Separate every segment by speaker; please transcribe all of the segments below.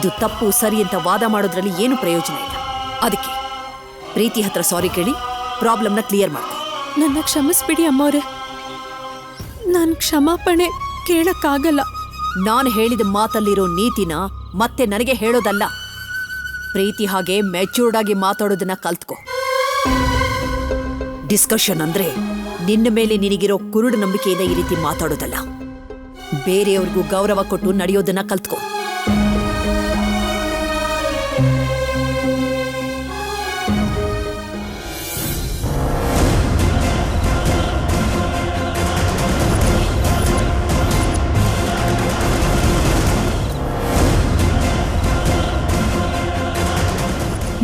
Speaker 1: ಇದು ತಪ್ಪು ಸರಿ ಅಂತ ವಾದ ಮಾಡೋದ್ರಲ್ಲಿ ಏನು ಪ್ರಯೋಜನ ಇಲ್ಲ. ಅದಕ್ಕೆ ಪ್ರೀತಿ ಹತ್ರ ಸಾರಿ ಕೇಳಿ ಪ್ರಾಬ್ಲಮ್ನ ಕ್ಲಿಯರ್ ಮಾಡ್ಕೊ.
Speaker 2: ನನ್ನ ಕ್ಷಮಿಸ್ಬಿಡಿ ಅಮ್ಮವ್ರೆ, ನಾನು ಕ್ಷಮಾಪಣೆ ಕೇಳಕ್ಕಾಗಲ್ಲ.
Speaker 1: ನಾನು ಹೇಳಿದ ಮಾತಲ್ಲಿರೋ ನೀತಿನ ಮತ್ತೆ ನನಗೆ ಹೇಳೋದಲ್ಲ. ಪ್ರೀತಿ ಹಾಗೆ ಮೆಚೂರ್ಡ್ ಆಗಿ ಮಾತಾಡೋದನ್ನ ಕಲ್ತ್ಕೊ. ಡಿಸ್ಕಷನ್ ಅಂದ್ರೆ ನಿನ್ನ ಮೇಲೆ ನಿನಗಿರೋ ಕುರುಡು ನಂಬಿಕೆಯಿಂದ ಈ ರೀತಿ ಮಾತಾಡೋದಲ್ಲ. ಬೇರೆಯವ್ರಿಗೂ ಗೌರವ ಕೊಟ್ಟು ನಡೆಯೋದನ್ನ ಕಲ್ತ್ಕೊ.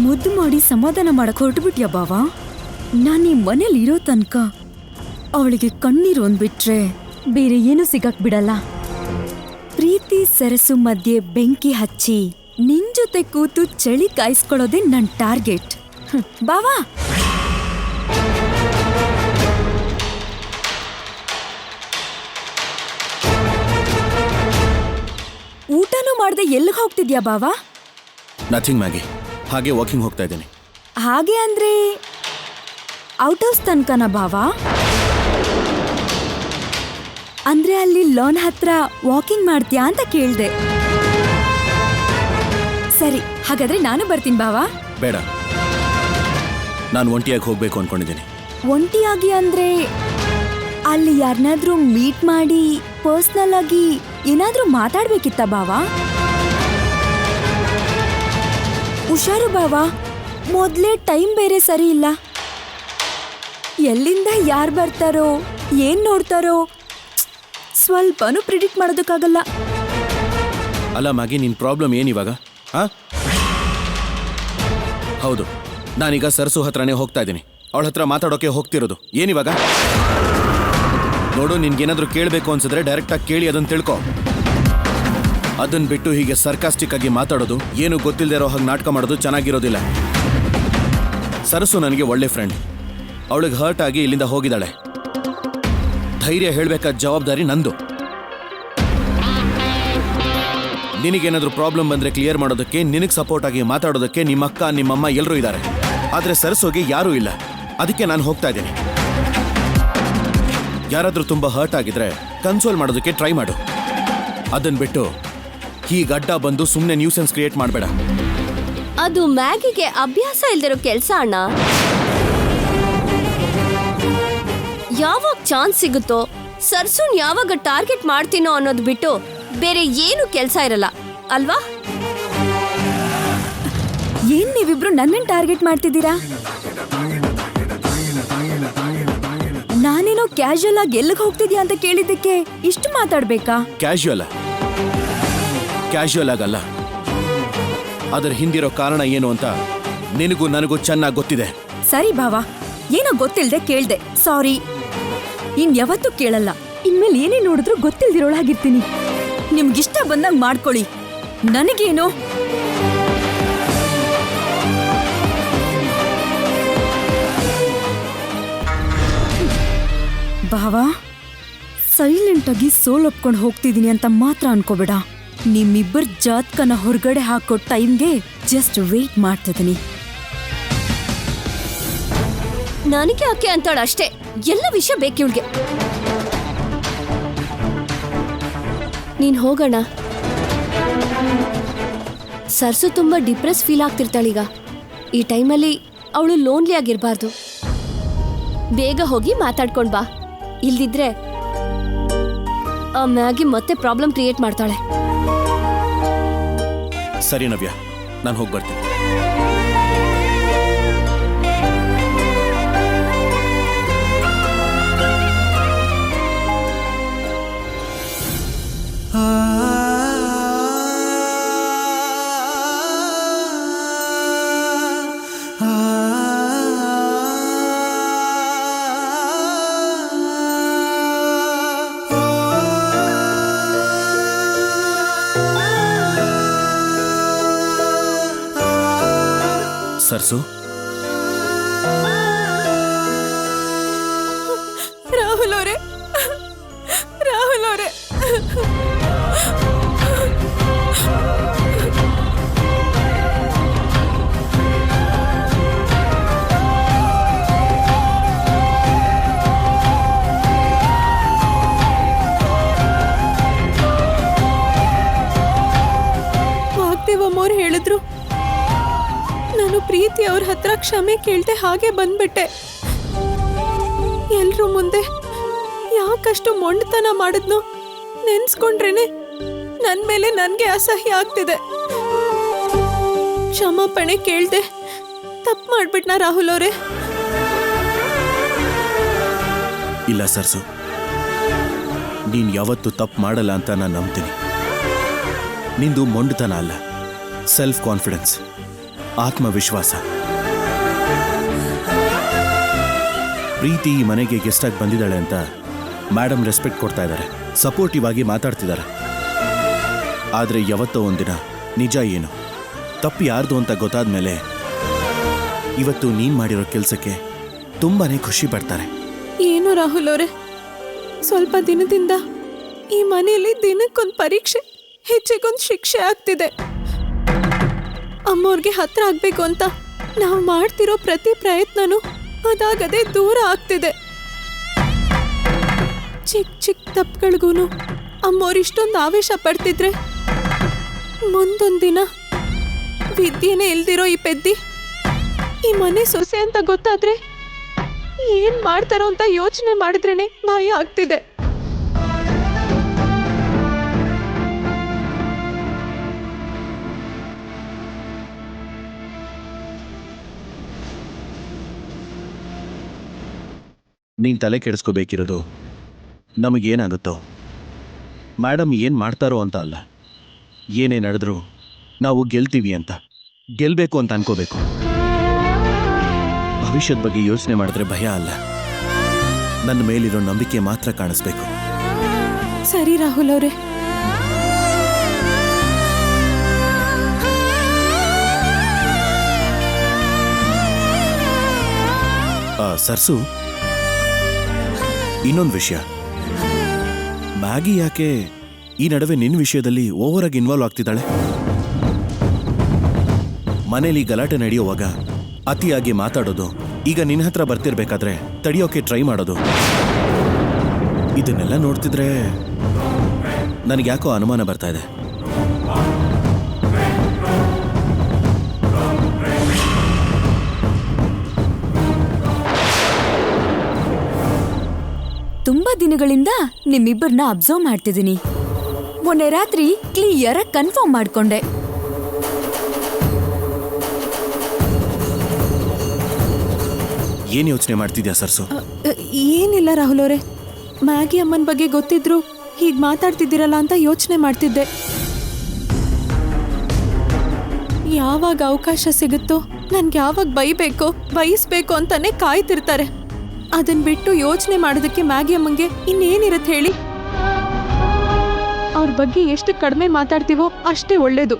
Speaker 3: ಮುದ್ದು ಮಾಡಿ ಸಮಾಧಾನ ಮಾಡಕ್ ಹೊರಟುಬಿಟ್ಯಾ ಬಾವ? ನಾನು ಈ ಮನೇಲಿ ಇರೋ ತನಕ ಅವಳಿಗೆ ಕಣ್ಣೀರು ಅಂದ್ಬಿಟ್ರೆ ಬೇರೆ ಏನು ಸಿಗಕ್ ಬಿಡಲ್ಲ. ಪ್ರೀತಿ ಸರಸು ಮಧ್ಯೆ ಬೆಂಕಿ ಹಚ್ಚಿ ನಿನ್ ಜೊತೆ ಕೂತು ಚಳಿ ಕಾಯಿಸ್ಕೊಳ್ಳೋದೇ ನನ್ ಟಾರ್ಗೆಟ್. ಬಾವಾ, ಊಟನೂ ಮಾಡ್ದೆ ಎಲ್ಲಿಗೆ ಹೋಗ್ತಿದ್ಯಾ ಬಾವಾ?
Speaker 4: ನಥಿಂಗ್ ಮ್ಯಾಗಿ, ಹಾಗೆ ವಾಕಿಂಗ್ ಹೋಗ್ತಾ ಇದ್ದೀನಿ.
Speaker 3: ಹಾಗೆ ಅಂದ್ರೆ ಔಟ್ ಹೌಸ್ ತನಕನ ಬಾವಾ? ಅಂದ್ರೆ ಅಲ್ಲಿ ಲಾನ್ ಹತ್ರ ವಾಕಿಂಗ್ ಮಾಡ್ತೀಯಾ ಅಂತ ಕೇಳ್ದೆ. ಸರಿ, ಹಾಗಾದ್ರೆ ನಾನು ಬರ್ತೀನಿ ಬಾವಾ.
Speaker 4: ಬೇಡ, ನಾನು ಒಂಟಿಯಾಗಿ ಹೋಗ್ಬೇಕು ಅನ್ಕೊಂಡಿದ್ದೀನಿ.
Speaker 3: ಒಂಟಿಯಾಗಿ ಅಂದ್ರೆ ಅಲ್ಲಿ ಯಾರನ್ನಾದ್ರೂ ಮೀಟ್ ಮಾಡಿ ಪರ್ಸ್ನಲ್ ಆಗಿ ಏನಾದ್ರೂ ಮಾತಾಡ್ಬೇಕಿತ್ತ ಬಾವಾ? ಹುಷಾರು ಬಾವಾ, ಮೊದ್ಲೇ ಟೈಮ್ ಬೇರೆ ಸರಿ ಇಲ್ಲ. ಎಲ್ಲಿಂದ ಯಾರು ಬರ್ತಾರೋ ಏನ್ ನೋಡ್ತಾರೋ ಸ್ವಲ್ಪನೂ ಪ್ರಿಡಿಕ್ಟ್ ಮಾಡೋದಕ್ಕಾಗಲ್ಲ.
Speaker 4: ಅಲ್ಲ ಮ್ಯಾಗಿ, ನಿನ್ ಪ್ರಾಬ್ಲಮ್ ಏನಿವಾಗ? ಹೌದು, ನಾನೀಗ ಸರ್ಸು ಹತ್ರನೇ ಹೋಗ್ತಾ ಇದ್ದೀನಿ. ಅವಳ ಹತ್ರ ಮಾತಾಡೋಕೆ ಹೋಗ್ತಿರೋದು. ಏನಿವಾಗ? ನೋಡು, ನಿನ್ಗೇನಾದ್ರೂ ಕೇಳಬೇಕು ಅನ್ಸಿದ್ರೆ ಡೈರೆಕ್ಟಾಗಿ ಕೇಳಿ ಅದನ್ನ ತಿಳ್ಕೊ. ಅದನ್ನ ಬಿಟ್ಟು ಹೀಗೆ ಸರ್ಕಾಸ್ಟಿಕ್ ಆಗಿ ಮಾತಾಡೋದು, ಏನು ಗೊತ್ತಿಲ್ಲದೆ ಇರೋ ಹಾಗೆ ನಾಟಕ ಮಾಡೋದು ಚೆನ್ನಾಗಿರೋದಿಲ್ಲ. ಸರಸು ನನಗೆ ಒಳ್ಳೆ ಫ್ರೆಂಡ್. ಅವಳಿಗೆ ಹರ್ಟ್ ಆಗಿ ಇಲ್ಲಿಂದ ಹೋಗಿದ್ದಾಳೆ. ಧೈರ್ಯ ಹೇಳ್ಬೇಕಾದ ಜವಾಬ್ದಾರಿ ನಂದು. ನಿನಗೇನಾದ್ರೂ ಪ್ರಾಬ್ಲಮ್ ಬಂದ್ರೆ ಕ್ಲಿಯರ್ ಮಾಡೋದಕ್ಕೆ, ನಿನಗೆ ಸಪೋರ್ಟ್ ಆಗಿ ಮಾತಾಡೋದಕ್ಕೆ ನಿಮ್ಮಕ್ಕ ನಿಮ್ಮಮ್ಮ ಎಲ್ಲರೂ ಇದ್ದಾರೆ. ಆದ್ರೆ ಸರಸುಗೆ ಯಾರೂ ಇಲ್ಲ. ಅದಕ್ಕೆ ನಾನು ಹೋಗ್ತಾ ಇದ್ದೀನಿ. ಯಾರಾದ್ರೂ ತುಂಬಾ ಹರ್ಟ್ ಆಗಿದ್ರೆ ಕನ್ಸೋಲ್ ಮಾಡೋದಕ್ಕೆ ಟ್ರೈ ಮಾಡು. ಅದನ್ನ ಬಿಟ್ಟು ಹೀಗೆ ಅಡ್ಡ ಬಂದು ಸುಮ್ಮನೆ ನ್ಯೂಸೆನ್ಸ್ ಕ್ರಿಯೇಟ್ ಮಾಡಬೇಡ.
Speaker 5: ಅದು ಮ್ಯಾಗಿಗೆ ಅಭ್ಯಾಸ ಇಲ್ದಿರೋ ಕೆಲಸ ಅಣ್ಣ. ಯಾವಾಗ ಚಾನ್ಸ್ ಸಿಗುತ್ತೋ ಸರ್ಸುನ್ ಯಾವಾಗ ಟಾರ್ಗೆಟ್ ಮಾಡ್ತೀನೋ ಅನ್ನೋದು ಬಿಟ್ಟು ಬೇರೆ ಏನು ಕೆಲಸ ಇರಲ್ಲ ಅಲ್ವಾ?
Speaker 3: ಏನ್ ನೀವಿಬ್ರು ನನ್ನನ್ನು ಟಾರ್ಗೆಟ್ ಮಾಡ್ತಿದ್ದೀರಾ? ನಾನೇನೋ ಕ್ಯಾಶುಯಲ್ ಆಗಿ ಎಲ್ಲಿಗೆ ಹೋಗ್ತಿದ್ಯಾ ಅಂತ ಕೇಳಿದ್ದಕ್ಕೆ ಇಷ್ಟು ಮಾತಾಡ್ಬೇಕಾ?
Speaker 4: ಕ್ಯಾಶುಯಲ್ ಆಗಲ್ಲ. ಅದರ ಹಿಂದಿರೋ ಕಾರಣ ಏನು ಅಂತ ನಿನಗೂ ನನಗೂ ಚೆನ್ನಾಗಿ ಗೊತ್ತಿದೆ.
Speaker 3: ಸರಿ ಭಾವ, ಏನೋ ಗೊತ್ತಿಲ್ದೆ ಕೇಳ್ದೆ, ಸಾರಿ. ಇನ್ ಯಾವತ್ತೂ ಕೇಳಲ್ಲ. ಇನ್ಮೇಲೆ ಏನೇ ನೋಡಿದ್ರು ಗೊತ್ತಿಲ್ದಿರೋಳಾಗಿರ್ತೀನಿ. ನಿಮ್ಗಿಷ್ಟ ಬಂದಂಗ್ ಮಾಡ್ಕೊಳ್ಳಿ, ನನಗೇನು. ಭಾವ, ಸೈಲೆಂಟ್ ಆಗಿ ಸೋಲೊಪ್ಕೊಂಡು ಹೋಗ್ತಿದೀನಿ ಅಂತ ಮಾತ್ರ ಅನ್ಕೋಬೇಡ. ನಿಮ್ಮಿಬ್ಬರ ಜಾತ್ಕನ ಹೊರಗಡೆ ಹಾಕೋ ಟೈಮ್ಗೆ ಜಸ್ಟ್ ವೇಟ್ ಮಾಡ್ತಿದ್ದೀನಿ.
Speaker 5: ನನಗೆ ಯಾಕೆ ಅಂತಾಳ ಅಷ್ಟೇ, ಎಲ್ಲ ವಿಷಯ ಬೇಕಿವ್ಳಿಗೆ. ನೀನ್ ಹೋಗೋಣ. ಸರ್ಸು ತುಂಬಾ ಡಿಪ್ರೆಸ್ ಫೀಲ್ ಆಗ್ತಿರ್ತಾಳೀಗ. ಈ ಟೈಮಲ್ಲಿ ಅವಳು ಲೋನ್ಲಿ ಆಗಿರ್ಬಾರ್ದು. ಬೇಗ ಹೋಗಿ ಮಾತಾಡ್ಕೊಂಡ್ ಬಾ. ಇಲ್ದಿದ್ರೆ ಆ ಮ್ಯಾಗಿ ಮತ್ತೆ ಪ್ರಾಬ್ಲಮ್ ಕ್ರಿಯೇಟ್ ಮಾಡ್ತಾಳೆ.
Speaker 4: ಸರಿ ನವ್ಯ, ನಾನು ಹೋಗಿ ಬರ್ತೀನಿ. ಸರ್ಸು,
Speaker 2: ರಾಹುಲ್ ಅವರೇ, ರಾಹುಲ್ ಅವರೇ, ನಾನು ಪ್ರೀತಿ ಅವ್ರ ಹತ್ರ ಕ್ಷಮೆ ಕೇಳ್ದೆ ಹಾಗೆ ಬಂದ್ಬಿಟ್ಟೆ. ಎಲ್ರೂ ಮುಂದೆ ಯಾಕಷ್ಟು ಮೊಂಡತನ ಮಾಡಿದ್ನೋ ನೆನ್ಸ್ಕೊಂಡ್ರೇನೆ ನನ್ ಮೇಲೆ ನನ್ಗೆ ಅಸಹ್ಯ ಆಗ್ತಿದೆ. ಕ್ಷಮಾಪಣೆ ಕೇಳ್ದೆ ತಪ್ಪು ಮಾಡ್ಬಿಟ್ನಾ ರಾಹುಲ್ ಅವರೇ?
Speaker 4: ಇಲ್ಲ ಸರ್ಸು, ನೀನ್ ಯಾವತ್ತೂ ತಪ್ಪು ಮಾಡಲ್ಲ ಅಂತ ನಾನು ನಂಬ್ತೀನಿ. ನಿಂದು ಮೊಂಡುತನ ಅಲ್ಲ, ಸೆಲ್ಫ್ ಕಾನ್ಫಿಡೆನ್ಸ್, ಆತ್ಮವಿಶ್ವಾಸ. ಪ್ರೀತಿ ಈ ಮನೆಗೆ ಗೆಸ್ಟಾಗಿ ಬಂದಿದ್ದಾಳೆ ಅಂತ ಮೇಡಮ್ ರೆಸ್ಪೆಕ್ಟ್ ಕೊಡ್ತಾ ಇದ್ದಾರೆ, ಸಪೋರ್ಟಿವ್ ಆಗಿ ಮಾತಾಡ್ತಿದ್ದಾರೆ. ಆದರೆ ಯಾವತ್ತೋ ಒಂದಿನ ನಿಜ ಏನು, ತಪ್ಪು ಯಾರ್ದು ಅಂತ ಗೊತ್ತಾದ ಮೇಲೆ ಇವತ್ತು ನೀನು ಮಾಡಿರೋ ಕೆಲಸಕ್ಕೆ ತುಂಬಾನೇ ಖುಷಿ ಪಡ್ತಾರೆ.
Speaker 2: ಏನು ರಾಹುಲ್ ಅವರೇ, ಸ್ವಲ್ಪ ದಿನದಿಂದ ಈ ಮನೆಯಲ್ಲಿ ದಿನಕ್ಕೊಂದು ಪರೀಕ್ಷೆ, ಹೆಚ್ಚಿಗೊಂದು ಶಿಕ್ಷೆ ಆಗ್ತಿದೆ. ಅಮ್ಮವ್ರಿಗೆ ಹತ್ರ ಆಗ್ಬೇಕು ಅಂತ ನಾವು ಮಾಡ್ತಿರೋ ಪ್ರತಿ ಪ್ರಯತ್ನನೂ ಅದಾಗದೆ ದೂರ ಆಗ್ತಿದೆ. ಚಿಕ್ಕ ಚಿಕ್ಕ ತಪ್ಪುಗಳಿಗೂ ಅಮ್ಮವ್ರು ಇಷ್ಟೊಂದು ಆವೇಶ ಪಡ್ತಿದ್ರೆ ಮುಂದೊಂದು ದಿನ ವಿದ್ಯೆನೇ ಇಲ್ದಿರೋ ಈ ಪೆದ್ದಿ ಈ ಮನೆ ಸೊಸೆ ಅಂತ ಗೊತ್ತಾದ್ರೆ ಏನ್ ಮಾಡ್ತಾರೋ ಅಂತ ಯೋಚನೆ ಮಾಡಿದ್ರೇನೆ ಭಯ ಆಗ್ತಿದೆ.
Speaker 4: ನೀನು ತಲೆ ಕೆಡಿಸ್ಕೋಬೇಕಿರೋದು ನಮಗೇನಾಗುತ್ತೋ, ಮೇಡಮ್ ಏನು ಮಾಡ್ತಾರೋ ಅಂತ ಅಲ್ಲ, ಏನೇ ನಡೆದ್ರೂ ನಾವು ಗೆಲ್ತೀವಿ ಅಂತ, ಗೆಲ್ಲಬೇಕು ಅಂತ ಅನ್ಕೋಬೇಕು. ಭವಿಷ್ಯದ ಬಗ್ಗೆ ಯೋಚನೆ ಮಾಡಿದ್ರೆ ಭಯ ಅಲ್ಲ, ನನ್ನ ಮೇಲಿರೋ ನಂಬಿಕೆ ಮಾತ್ರ ಕಾಣಿಸ್ಬೇಕು.
Speaker 2: ಸರಿ ರಾಹುಲ್ ಅವರೇ.
Speaker 4: ಸರ್ಸು, ಇನ್ನೊಂದು ವಿಷಯ, ಮ್ಯಾಗಿ ಯಾಕೆ ಈ ನಡುವೆ ನಿನ್ನ ವಿಷಯದಲ್ಲಿ ಓವರ್ ಆಗಿ ಇನ್ವಾಲ್ವ್ ಆಗ್ತಿದ್ದಾಳೆ? ಮನೇಲಿ ಗಲಾಟೆ ನಡೆಯುವಾಗ ಅತಿಯಾಗಿ ಮಾತಾಡೋದು, ಈಗ ನಿನ್ನ ಹತ್ರ ಬರ್ತಿರ್ಬೇಕಾದ್ರೆ ತಡಿಯೋಕೆ ಟ್ರೈ ಮಾಡೋದು, ಇದನ್ನೆಲ್ಲ ನೋಡ್ತಿದ್ರೆ ನನಗ್ಯಾಕೋ ಅನುಮಾನ ಬರ್ತಾ ಇದೆ.
Speaker 3: ತುಂಬಾ ದಿನಗಳಿಂದ ನಿಮ್ಮಿಬ್ಬರನ್ನ ಅಬ್ಸರ್ವ್ ಮಾಡ್ತಿದ್ದೀನಿ. ಮೊನ್ನೆ ರಾತ್ರಿ ಕ್ಲಿಯರ್ ಕನ್ಫರ್ಮ್ ಮಾಡ್ಕೊಂಡೆ.
Speaker 4: ಏನ್ ಯೋಚನೆ ಮಾಡ್ತಿದ್ಯಾ ಸರ್ಸು?
Speaker 2: ಏನಿಲ್ಲ ರಾಹುಲ್ ಅವರೇ, ಮ್ಯಾಗಿ ಅಮ್ಮನ ಬಗ್ಗೆ ಗೊತ್ತಿದ್ರು ಹೀಗ್ ಮಾತಾಡ್ತಿದ್ದೀರಲ್ಲ ಅಂತ ಯೋಚನೆ ಮಾಡ್ತಿದ್ದೆ. ಯಾವಾಗ ಅವಕಾಶ ಸಿಗುತ್ತೋ ನನ್ಗೆ ಯಾವಾಗ ಬಯಸ್ಬೇಕು ಅಂತಾನೆ ಕಾಯ್ತಿರ್ತಾರೆ. ಅದನ್ ಬಿಟ್ಟು ಯೋಚನೆ ಮಾಡೋದಕ್ಕೆ ಮ್ಯಾಗಿ ಅಮ್ಮಂಗೆ ಇನ್ನೇನಿರತ್ತೆ ಹೇಳಿ? ಅವ್ರ ಬಗ್ಗೆ ಎಷ್ಟು ಕಡಿಮೆ ಮಾತಾಡ್ತೀವೋ ಅಷ್ಟೇ ಒಳ್ಳೇದು.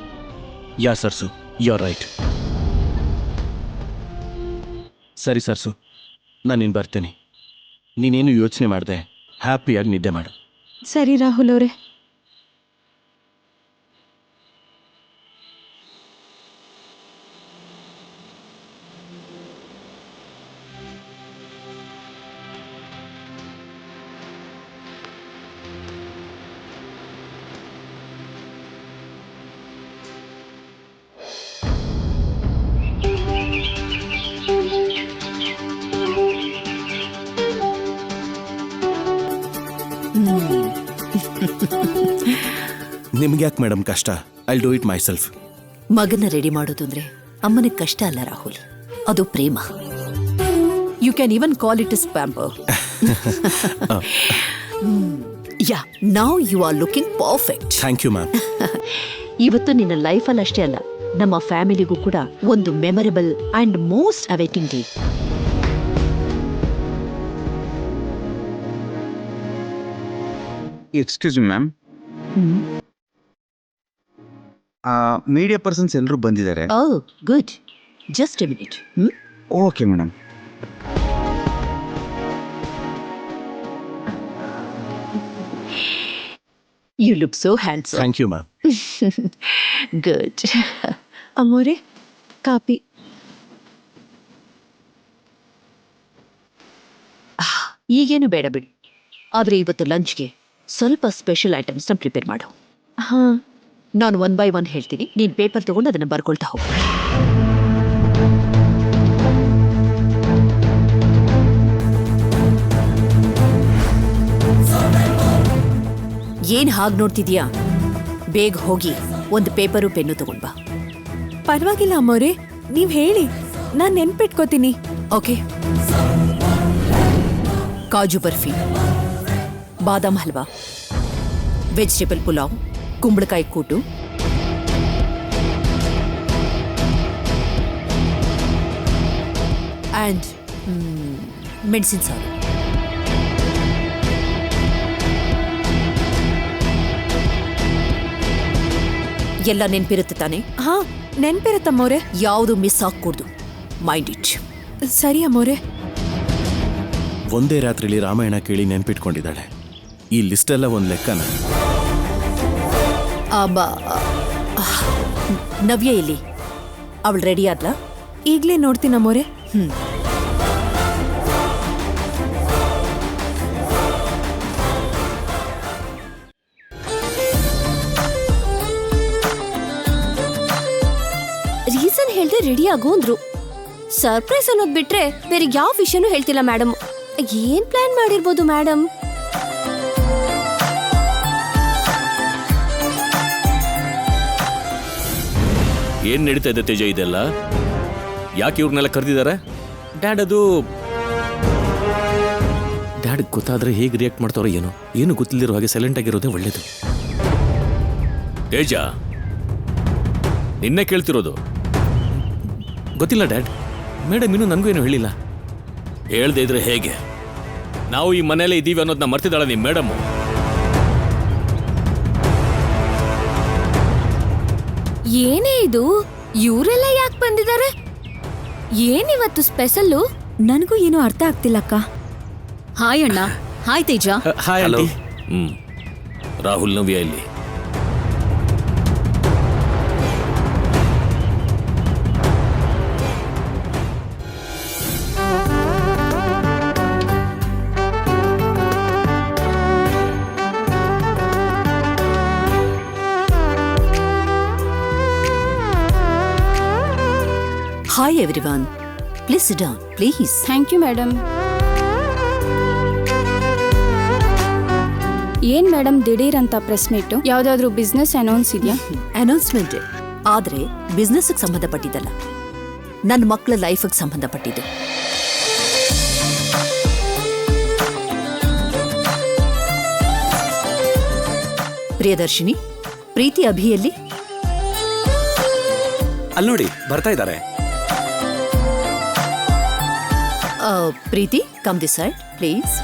Speaker 4: ಯಾ ಸರ್ಸು, ಯು ಆರ್ ರೈಟ್. ಸರಿ ಸರ್ಸು, ನಾನು ಇನ್ನು ಬರ್ತೀನಿ. ನೀನೇನು ಯೋಚನೆ ಮಾಡಿದೆ, ಹ್ಯಾಪಿಯಾಗಿ ನಿದ್ದೆ ಮಾಡು.
Speaker 2: ಸರಿ ರಾಹುಲ್ ಅವರೇ.
Speaker 4: ನಿಮ್ಗೆ ಯಾಕೆ ಮೇಡಮ್ ಕಷ್ಟ? I do it myself.
Speaker 1: ಮಗನ ರೆಡಿ ಮಾಡೋದು ಅಂದ್ರೆ ಅಮ್ಮನಿಗೆ ಕಷ್ಟ ಅಲ್ಲ ರಾಹುಲ್, ಅದು ಪ್ರೇಮ. You can even call it is pamper. Yeah, now you are looking perfect.
Speaker 4: Thank you ma'am.
Speaker 1: ಇವತ್ತು ನಿನ್ನ ಲೈಫಲ್ಲಿ ಅಷ್ಟೇ ಅಲ್ಲ, ನಮ್ಮ ಫ್ಯಾಮಿಲಿಗೂ ಕೂಡ ಒಂದು memorable and most awaiting day.
Speaker 6: Excuse me ma'am, media persons ಎಲ್ಲರೂ ಬಂದಿದ್ದಾರೆ.
Speaker 1: Oh good, just a minute.
Speaker 6: Okay madam.
Speaker 1: You look so handsome.
Speaker 4: Thank you ma'am.
Speaker 1: Good.
Speaker 2: ಅಮ್ಮೋರೆ, copy.
Speaker 1: ಈಗೇನು ಬೇಡ ಬಿಡಿ, ಆದರೆ ಇವತ್ತು ಲಂಚ್ಗೆ ಸ್ವಲ್ಪ ಸ್ಪೆಷಲ್ ಐಟಮ್ಸ್ನ ಪ್ರಿಪೇರ್ ಮಾಡು.
Speaker 2: ಹಾ,
Speaker 1: ನಾನು 1 by 1 ಹೇಳ್ತೀನಿ, ನೀನು ಪೇಪರ್ ತಗೊಂಡು ಅದನ್ನು ಬರ್ಕೊಳ್ತಾ ಹೋಗು. ಏನ್ ಹಾಗೆ ನೋಡ್ತಿದ್ಯಾ? ಬೇಗ ಹೋಗಿ ಒಂದು ಪೇಪರು ಪೆನ್ನು ತಗೊಂಡ್ಬಾ.
Speaker 2: ಪರವಾಗಿಲ್ಲ ಅಮ್ಮೋರೆ, ನೀವ್ ಹೇಳಿ, ನಾನ್ ನೆನ್ಪಿಟ್ಕೋತೀನಿ.
Speaker 1: ಓಕೆ. ಕಾಜು ಬರ್ಫಿ, ಬಾದಾಮ್ ಹಲ್ವಾ, ವೆಜಿಟೇಬಲ್ ಪುಲಾವ್, ಕುಂಬಳಕಾಯಿ ಕೂಟು, ಆ್ಯಂಡ್ ಮೆಣಸಿನ ಸಾರು. ಎಲ್ಲ ನೆನ್ಪಿರುತ್ತೆ ತಾನೆ?
Speaker 2: ಹಾ, ನೆನ್ಪಿರುತ್ತಮ್ಮೋರೆ.
Speaker 1: ಯಾವುದು ಮಿಸ್ ಆಗ್ಕೂಡ್ದು. Mind it.
Speaker 2: ಸರಿ ಅಮ್ಮೋರೆ.
Speaker 4: ಒಂದೇ ರಾತ್ರಿಲಿ ರಾಮಾಯಣ ಕೇಳಿ ನೆನ್ಪಿಟ್ಕೊಂಡಿದ್ದಾಳೆ. ಈ ಲಿಸ್ಟೆಲ್ಲ ಒಂದು ಲೆಕ್ಕನ.
Speaker 1: ನವ್ಯ ಎಲ್ಲಿ? ಅವಳು ರೆಡಿ ಆದ್ಲಾ?
Speaker 2: ಈಗ್ಲೇ ನೋಡ್ತೀನಮ್ಮೋರೆ.
Speaker 5: ರೀಸನ್ ಹೇಳ್ದೆ ರೆಡಿ ಆಗು ಅಂದ್ರು. ಸರ್ಪ್ರೈಸ್ ಅನ್ನೋದ್ ಬಿಟ್ರೆ ಬೇರೆ ಯಾವ ವಿಷಯನೂ ಹೇಳ್ತಿಲ್ಲ ಮೇಡಮ್. ಏನ್ ಪ್ಲಾನ್ ಮಾಡಿರ್ಬೋದು ಮೇಡಮ್?
Speaker 7: ಏನ್ ನಡೀತಾ ಇದೆ ತೇಜ ಇದೆಲ್ಲ? ಯಾಕೆ ಇವ್ರನ್ನೆಲ್ಲ ಕರೆದಿದ್ದಾರೆ? ಡ್ಯಾಡ್ ಗೊತ್ತಾದ್ರೆ ಹೇಗೆ ರಿಯಾಕ್ಟ್ ಮಾಡ್ತಾರೋ ಏನೋ. ಏನು ಗೊತ್ತಿಲ್ದಿರೋ ಹಾಗೆ ಸೈಲೆಂಟ್ ಆಗಿರೋದೇ ಒಳ್ಳೇದು. ತೇಜ, ನಿನ್ನೆ ಕೇಳ್ತಿರೋದು. ಗೊತ್ತಿಲ್ಲ ಡ್ಯಾಡ್, ಮೇಡಮ್ ಇನ್ನೂ ನನಗೂ ಏನೂ ಹೇಳಿಲ್ಲ. ಹೇಳ್ದೆ ಇದ್ರೆ ಹೇಗೆ? ನಾವು ಈ ಮನೇಲೆ ಇದ್ದೀವಿ ಅನ್ನೋದನ್ನ ಮರ್ತಿದ್ದಾಳ ನಿಮ್ಮ ಮೇಡಮ್?
Speaker 5: ಏನೇ ಇದು? ಇವರೆಲ್ಲ ಯಾಕೆ ಬಂದಿದ್ದಾರೆ? ಏನಿವತ್ತು ಸ್ಪೆಷಲ್ಲು?
Speaker 3: ನನಗೂ ಏನೂ ಅರ್ಥ ಆಗ್ತಿಲ್ಲಕ್ಕ. ಹಾಯ್ ಅಣ್ಣ. Hi Teja.
Speaker 7: Hi hello. Rahul Navya ಇಲ್ಲಿ.
Speaker 1: Hi everyone. Please sit down, please.
Speaker 5: Thank you madam. ಏನ್ ಮೇಡಮ್ ದಿಢೀರ್ ಅಂತ ಪ್ರೆಸ್ ಮೀಟು? ಯಾವ್ದಾದ್ರು ಬಿಸ್ನೆಸ್ ಅನೌನ್ಸ್ ಇದೆಯಾ?
Speaker 1: ಅನೌನ್ಸ್ಮೆಂಟ್, ಆದ್ರೆ ಬಿಸ್ನೆಸ್ಗೆ ಸಂಬಂಧಪಟ್ಟಿದ್ದಲ್ಲ, ನನ್ನ ಮಕ್ಕಳ ಲೈಫಿಗೆ ಸಂಬಂಧಪಟ್ಟಿದ್ದು. ಪ್ರಿಯದರ್ಶಿನಿ, ಪ್ರೀತಿ ಅಭಿಯಲ್ಲಿ?
Speaker 8: ಅಲ್ಲಿ ನೋಡಿ, ಬರ್ತಾ ಇದ್ದಾರೆ.
Speaker 1: Preethi, come this side please.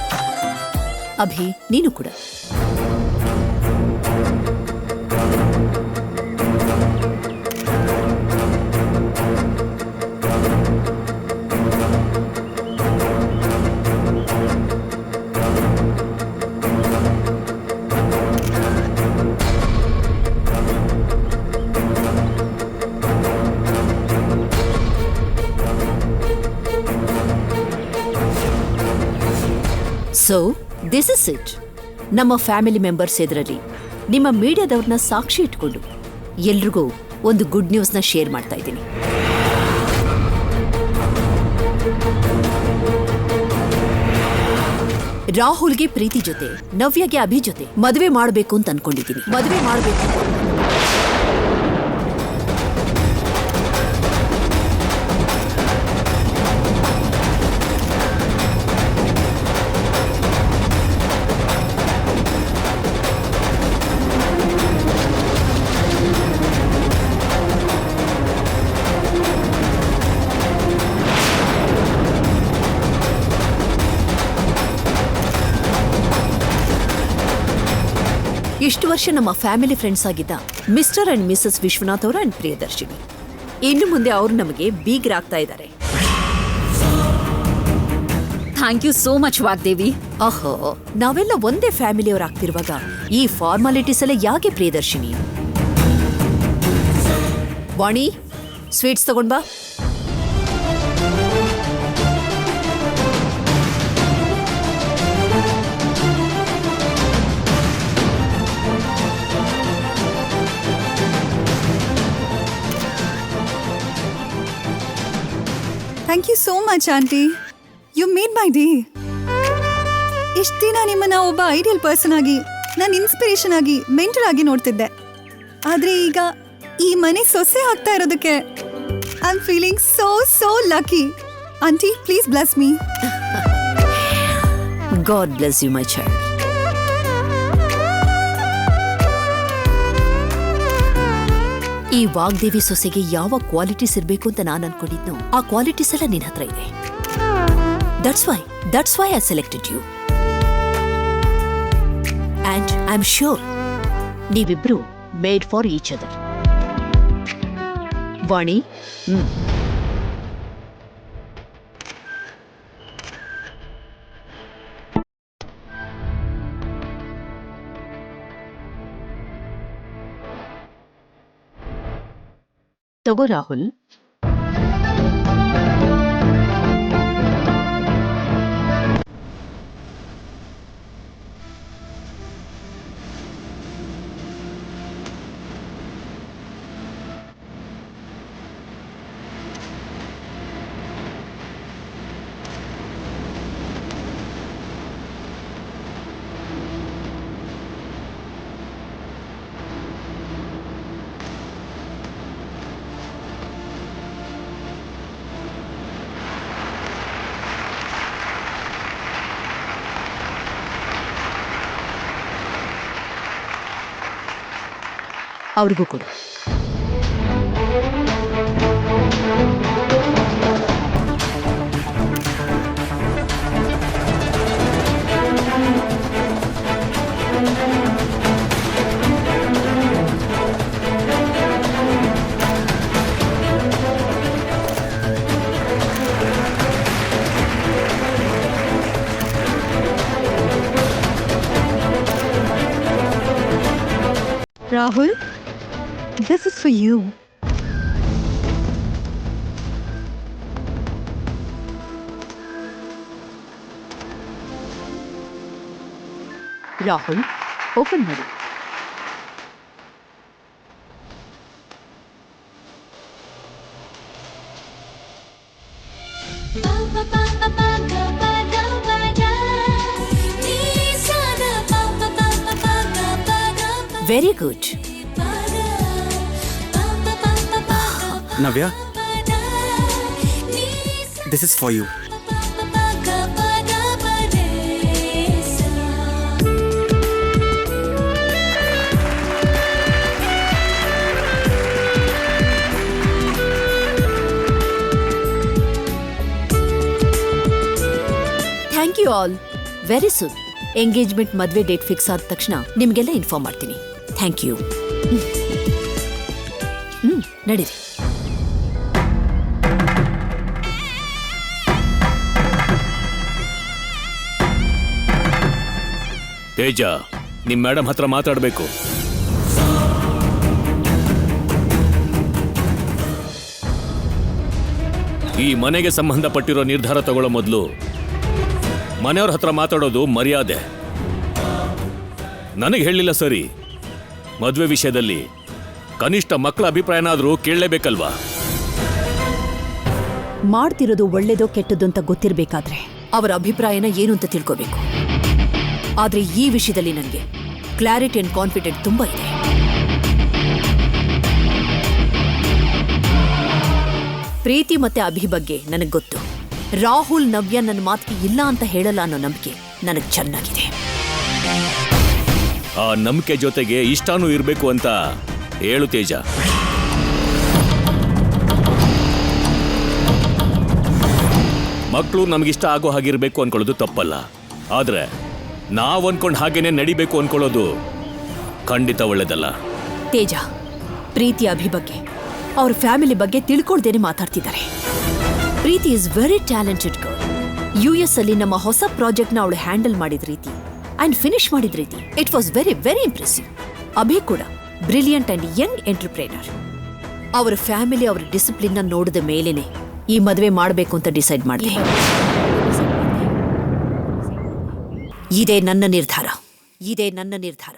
Speaker 1: Abhi, ನೀನು ಕೂಡ. So this is it. ನಮ್ಮ ಫ್ಯಾಮಿಲಿ ಮೆಂಬರ್ಸ್ ಎದುರಲ್ಲಿ ನಿಮ್ಮ ಮೀಡಿಯಾದವ್ರನ್ನ ಸಾಕ್ಷಿ ಇಟ್ಕೊಂಡು ಎಲ್ರಿಗೂ ಒಂದು ಗುಡ್ ನ್ಯೂಸ್ನ ಶೇರ್ ಮಾಡ್ತಾ ಇದ್ದೀನಿ. ರಾಹುಲ್ಗೆ ಪ್ರೀತಿ ಜೊತೆ, ನವ್ಯಗೆ ಅಭಿ ಜೊತೆ ಮದುವೆ ಮಾಡಬೇಕು ಅಂತ ಅನ್ಕೊಂಡಿದ್ದೀನಿ. ಮದುವೆ ಮಾಡಬೇಕು. ಇಷ್ಟು ವರ್ಷ ನಮ್ಮ ಫ್ಯಾಮಿಲಿ ಫ್ರೆಂಡ್ಸ್ ಆಗಿದ್ದ ಮಿಸ್ಟರ್ ಅಂಡ್ ಮಿಸಸ್ ವಿಶ್ವನಾಥ್ ಅವರು ಅಂಡ್ ಪ್ರಿಯದರ್ಶಿನಿ, ಇನ್ನು ಮುಂದೆ ಅವರು ನಮಗೆ ಬೀಗರಾಗ್ತಾ ಇದ್ದಾರೆ.
Speaker 3: Thank you so much Vagdevi.
Speaker 1: ಅಹೋ, ನಾವೆಲ್ಲ ಒಂದೇ ಫ್ಯಾಮಿಲಿಯವರಾಗ್ತಿರುವಾಗ ಈ ಫಾರ್ಮಾಲಿಟೀಸ್ ಎಲ್ಲ ಯಾಕೆ ಪ್ರಿಯದರ್ಶಿನಿ? ವಾಣಿ, ಸ್ವೀಟ್ಸ್ ತಗೊಂಡ್ಬಾ.
Speaker 9: Thank you so much aunty, you made my day. ಇಷ್ಟು ದಿನ ನಿಮ್ಮನ್ನ ಒಬ್ಬ ಐಡಿಯಲ್ ಪರ್ಸನ್ ಆಗಿ ನಾನು ಇನ್ಸ್ಪಿರೇಷನ್ ಆಗಿ ಮೆಂಟರ್ ಆಗಿ ನೋಡ್ತಿದ್ದೆ. ಆದ್ರೆ ಈಗ ಈ ಮನೆ ಸೊಸೆ ಆಗ್ತಾ ಇರೋದಕ್ಕೆ I am feeling so lucky. Aunty please bless me.
Speaker 1: God bless you my child. ಈ ವಾಗ್ದೇವಿ ಸೊಸೆಗೆ ಯಾವ ಕ್ವಾಲಿಟೀಸ್ ಇರಬೇಕು ಅಂತ ನಾನು ಅನ್ಕೊಂಡಿದ್ನೋ ಆ ಕ್ವಾಲಿಟೀಸ್ ಎಲ್ಲ ನಿನ್ನ ಹತ್ರ ಇದೆ. That's why I selected you. And I am sure ನೀವಿಬ್ರು made for each other. Vani, ತಗೋ ರಾಹುಲ್. ಅವ್ರಿಗೂ ಕೊಡು.
Speaker 9: Rahul, this is for you.
Speaker 1: Rahul, open ಮಾಡಿ. Very good.
Speaker 6: Navya, this is for you.
Speaker 1: Thank you all. Very soon engagement ಮದುವೆ date fix ಆದ ತಕ್ಷಣ ನಿಮಗೆಲ್ಲ inform ಮಾಡ್ತೀನಿ. Thank you. ನಡೀರಿ.
Speaker 7: ತೇಜ, ನಿಮ್ ಮೇಡಮ್ ಹತ್ರ ಮಾತಾಡಬೇಕು. ಈ ಮನೆಗೆ ಸಂಬಂಧಪಟ್ಟಿರೋ ನಿರ್ಧಾರ ತಗೊಳ್ಳೋ ಮೊದಲು ಮನೆಯವ್ರ ಹತ್ರ ಮಾತಾಡೋದು ಮರ್ಯಾದೆ. ನನಗೆ ಹೇಳಿಲ್ಲ ಸರಿ, ಮದುವೆ ವಿಷಯದಲ್ಲಿ ಕನಿಷ್ಠ ಮಕ್ಕಳ ಅಭಿಪ್ರಾಯನಾದ್ರೂ ಕೇಳಲೇಬೇಕಲ್ವಾ?
Speaker 1: ಮಾಡ್ತಿರೋದು ಒಳ್ಳೇದೋ ಕೆಟ್ಟದ್ದು ಅಂತ ಗೊತ್ತಿರಬೇಕಾದ್ರೆ ಅವರ ಅಭಿಪ್ರಾಯನ ಏನು ಅಂತ ತಿಳ್ಕೋಬೇಕು. ಆದ್ರೆ ಈ ವಿಷಯದಲ್ಲಿ ನನಗೆ ಕ್ಲಾರಿಟಿ ಅಂಡ್ ಕಾನ್ಫಿಡೆಂಟ್ ತುಂಬಾ ಇದೆ. ಪ್ರೀತಿ ಮತ್ತೆ ಅಭಿ ಬಗ್ಗೆ ನನಗೆ ಗೊತ್ತು. ರಾಹುಲ್, ನವ್ಯ ನನ್ನ ಮಾತಿಗೆ ಇಲ್ಲ ಅಂತ ಹೇಳಲ್ಲ ಅನ್ನೋ ನಂಬಿಕೆ ನನಗೆ ಚೆನ್ನಾಗಿದೆ.
Speaker 7: ಆ ನಂಬಿಕೆ ಜೊತೆಗೆ ಇಷ್ಟಾನೂ ಇರಬೇಕು ಅಂತ ಹೇಳು ತೇಜ. ಮಕ್ಕಳು ನಮಗಿಷ್ಟ ಆಗೋ ಹಾಗಿರ್ಬೇಕು ಅನ್ಕೊಳ್ಳೋದು ತಪ್ಪಲ್ಲ. ಆದ್ರೆ ನಾವ್ ಅನ್ಕೊಂಡ್ ಹಾಗೇನೆ ನಡಿಬೇಕು ಅನ್ಕೊಳ್ಳೋದು ಖಂಡಿತ ಒಳ್ಳೇದಲ್ಲ.
Speaker 1: ತೇಜ, ಪ್ರೀತಿ ಅಭಿ ಬಗ್ಗೆ ಅವ್ರ ಫ್ಯಾಮಿಲಿ ಬಗ್ಗೆ ತಿಳ್ಕೊಳ್ದೇನೆ ಮಾತಾಡ್ತಿದ್ದಾರೆ. Preethi is very talented girl. US ಅಲ್ಲಿ ನಮ್ಮ ಹೊಸ ಪ್ರಾಜೆಕ್ಟ್ನ ಅವಳು ಹ್ಯಾಂಡಲ್ ಮಾಡಿದ ರೀತಿ ಅಂಡ್ ಫಿನಿಶ್ ಮಾಡಿದ ರೀತಿ, it was very very impressive. Abhi ಕೂಡ ಬ್ರಿಲಿಯಂಟ್ ಅಂಡ್ ಯಂಗ್ ಎಂಟರ್ಪ್ರೇನರ್. ಅವರ ಫ್ಯಾಮಿಲಿ ಅವರ ಡಿಸಿಪ್ಲಿನ್ ನೋಡಿದ ಮೇಲೇನೆ ಈ ಮದುವೆ ಮಾಡಬೇಕು ಅಂತ ಡಿಸೈಡ್ ಮಾಡಿದೆ. ಇದೇ ನನ್ನ ನಿರ್ಧಾರ.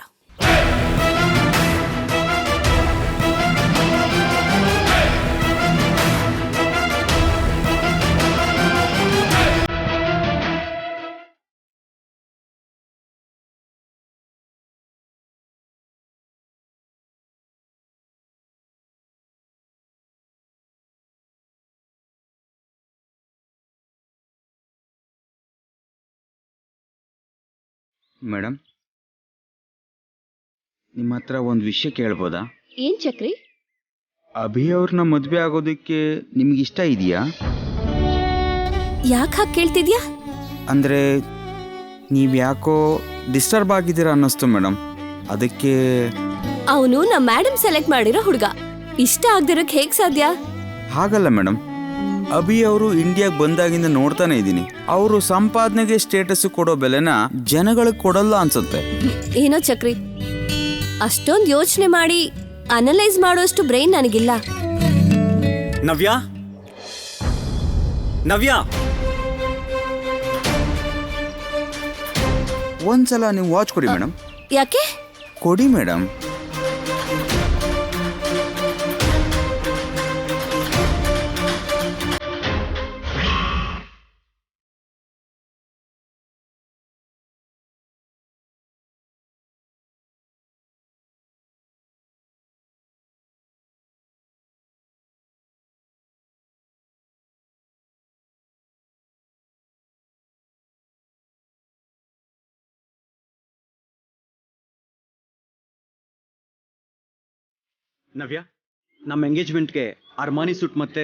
Speaker 8: ಮೇಡಮ್, ನಿಮ್ಮ ಹತ್ರ ಒಂದು ವಿಷಯ ಕೇಳ್ಬೋದಾ?
Speaker 5: ಏನ್ ಚಕ್ರಿ?
Speaker 8: ಅಭಿ ಅವ್ರನ್ನ ಮದುವೆ ಆಗೋದಕ್ಕೆ ನಿಮ್ಗೆ ಇಷ್ಟ ಇದೆಯಾ?
Speaker 5: ಯಾಕೆ ಹಾಗೆ ಕೇಳ್ತಿದ್ಯಾ?
Speaker 8: ಅಂದರೆ ನೀವು ಯಾಕೋ ಡಿಸ್ಟರ್ಬ್ ಆಗಿದ್ದೀರಾ ಅನ್ನಿಸ್ತು ಮೇಡಮ್, ಅದಕ್ಕೆ.
Speaker 5: ಅವನು ನಮ್ಮ ಮ್ಯಾಡಮ್ ಸೆಲೆಕ್ಟ್ ಮಾಡಿರೋ ಹುಡುಗ, ಇಷ್ಟ ಆಗ್ದಿರಕ್ ಹೇಗ್ ಸಾಧ್ಯ?
Speaker 8: ಹಾಗಲ್ಲ ಮೇಡಮ್, ಅಭಿ ಅವರು ಇಂಡಿಯಾಗೆ ಬಂದಾಗಿಂದ ನೋಡ್ತಾನೆ ಇದ್ದೀನಿ, ಅವರು ಸಂಪಾದನೆಗೆ ಸ್ಟೇಟಸ್ ಕೊಡೋ ಬೆಲೆನ ಜನಗಳಿಗೆ ಕೊಡಲ್ಲ ಅನ್ಸುತ್ತೆ.
Speaker 5: ಏನೋ ಚಕ್ರಿ, ಅಷ್ಟೊಂದು ಯೋಚನೆ ಮಾಡಿ ಅನಲೈಸ್ ಮಾಡೋಷ್ಟು ಬ್ರೈನ್ ನನಗಿಲ್ಲ.
Speaker 6: ನವ್ಯಾ, ನವ್ಯಾ,
Speaker 8: ಒಂದ್ಸಲ ನೀವು ವಾಚ್ ಕೊಡಿ ಮೇಡಮ್.
Speaker 5: ಯಾಕೆ?
Speaker 8: ಕೊಡಿ ಮೇಡಮ್.
Speaker 6: ನವ್ಯಾ, ನಮ್ಮ ಎಂಗೇಜ್ಮೆಂಟ್ಗೆ ಅರ್ಮಾನಿ ಸೂಟ್ ಮತ್ತೆ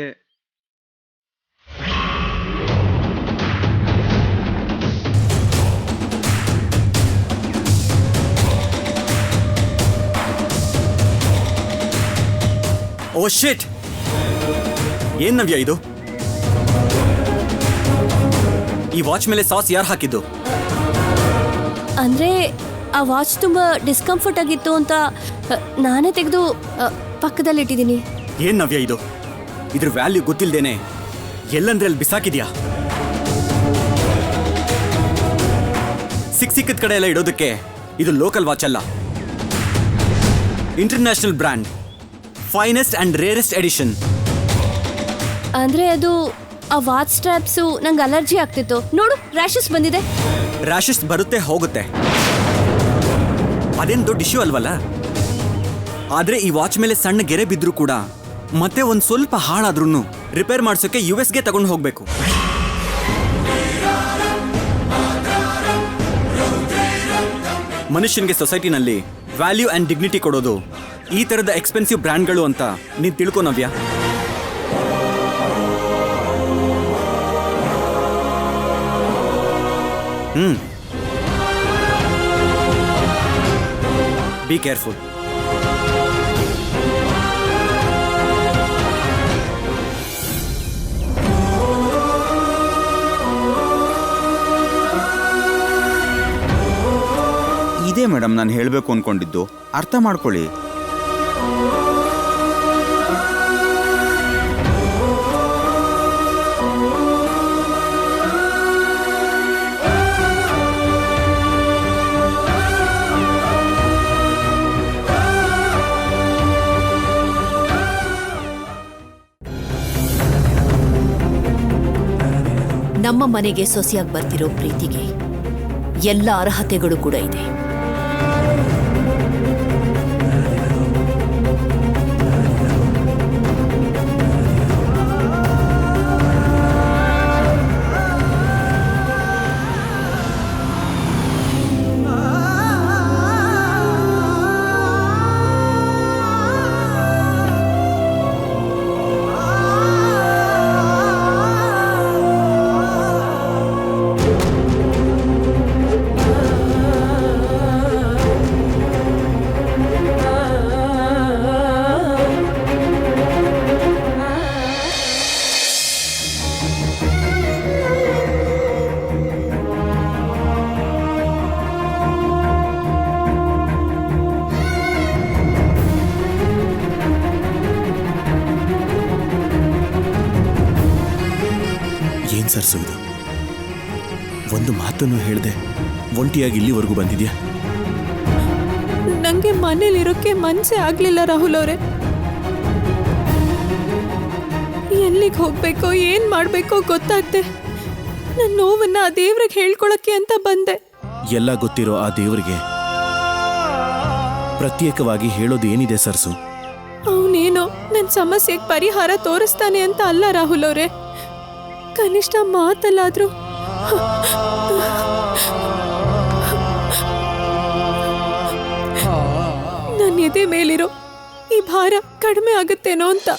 Speaker 6: ಓ ಶಿಟ್! ಏನ್ ನವ್ಯಾ ಇದು? ಈ ವಾಚ್ ಮೇಲೆ ಸಾಸ್ ಯಾರು ಹಾಕಿದ್ದು?
Speaker 5: ಅಂದ್ರೆ ಆ ವಾಚ್ ತುಂಬಾ ಡಿಸ್ಕಂಫರ್ಟ್ ಆಗಿತ್ತು ಅಂತ ನಾನೇ ತೆಗೆದು ಪಕ್ಕದಲ್ಲಿಟ್ಟಿದ್ದೀನಿ.
Speaker 6: ಏನ್ ನವ್ಯಾ ಇದು? ಇದ್ರ ವ್ಯಾಲ್ಯೂ ಗೊತ್ತಿಲ್ದೇನೆ ಎಲ್ಲಂದ್ರೆ ಅಲ್ಲಿ ಬಿಸಾಕಿದ್ಯಾ? ಸಿಕ್ಕದ ಕಡೆ ಎಲ್ಲ ಇಡೋದಕ್ಕೆ ಇದು ಲೋಕಲ್ ವಾಚ್ ಅಲ್ಲ, international brand, finest and rarest edition.
Speaker 5: ಅಂದ್ರೆ ಅದು ಆ ವಾಚ್ ಸ್ಟ್ರಾಪ್ಸು ನಂಗೆ ಅಲರ್ಜಿ ಆಗ್ತಿತ್ತು. ನೋಡು, ರ್ಯಾಷಸ್ ಬಂದಿದೆ.
Speaker 6: ರ್ಯಾಷಸ್ ಬರುತ್ತೆ ಹೋಗುತ್ತೆ, ಅದೇನು ದೊಡ್ಡ ಇಶ್ಯೂ ಅಲ್ವಲ್ಲ. ಆದ್ರೆ ಈ ವಾಚ್ ಮೇಲೆ ಸಣ್ಣ ಗೆರೆ ಬಿದ್ರೂ ಕೂಡ ಮತ್ತೆ ಒಂದು ಸ್ವಲ್ಪ ಹಾಳಾದ್ರೂ ರಿಪೇರ್ ಮಾಡ್ಸೋಕೆ US ಗೆ ತಗೊಂಡು ಹೋಗ್ಬೇಕು. ಮನುಷ್ಯನಿಗೆ ಸೊಸೈಟಿನಲ್ಲಿ ವ್ಯಾಲ್ಯೂ ಅಂಡ್ ಡಿಗ್ನಿಟಿ ಕೊಡೋದು ಈ ತರದ ಎಕ್ಸ್ಪೆನ್ಸಿವ್ ಬ್ರ್ಯಾಂಡ್ಗಳು ಅಂತ ನೀನು ತಿಳ್ಕೊ ನವ್ಯಾ. Be careful.
Speaker 8: ಇದೇ ಮೇಡಮ್ ನಾನು ಹೇಳಬೇಕು ಅಂದ್ಕೊಂಡಿದ್ದು, ಅರ್ಥ ಮಾಡ್ಕೊಳ್ಳಿ.
Speaker 1: ನಮ್ಮ ಮನೆಗೆ ಸೊಸೆಯಾಗಿ ಬರ್ತಿರೋ ಪ್ರೀತಿಗೆ ಎಲ್ಲ ಅರ್ಹತೆಗಳು ಕೂಡ ಇದೆ.
Speaker 4: ಏನ್ ಸರ್ಸುವುದು? ಒಂದು ಮಾತನ್ನು ಹೇಳ್ದೆ ಒಂಟಿಯಾಗಿ ಇಲ್ಲಿವರೆಗೂ ಬಂದಿದ್ಯಾ?
Speaker 2: ನಂಗೆ ಮನೇಲಿರೋಕ್ಕೆ ಮನ್ಸೇ ಆಗ್ಲಿಲ್ಲ ರಾಹುಲ್ ಅವರೇ. ಎಲ್ಲಿಗೆ ಹೋಗ್ಬೇಕೋ ಏನ್ ಮಾಡ್ಬೇಕೋ ಗೊತ್ತಾಗ್ದೆ ನನ್ನ ನೋವನ್ನ ಆ ದೇವ್ರಿಗೆ ಹೇಳ್ಕೊಳಕ್ಕೆ ಅಂತ ಬಂದೆ.
Speaker 4: ಎಲ್ಲ ಗೊತ್ತಿರೋ ಆ ದೇವರಿಗೆ ಪ್ರತ್ಯೇಕವಾಗಿ ಹೇಳೋದು ಏನಿದೆ ಸರ್ಸು?
Speaker 2: ಅವನೇನೋ ನನ್ನ ಸಮಸ್ಯೆಗೆ ಪರಿಹಾರ ತೋರಿಸ್ತಾನೆ ಅಂತ ಅಲ್ಲ ರಾಹುಲ್ ಅವರೇ, ಕನಿಷ್ಠ ಮಾತಲ್ಲಾದ್ರೂ ಎದೆ ಮೇಲಿರೋ ಈ ಭಾರ ಕಡಿಮೆ ಆಗುತ್ತೇನೋ ಅಂತ.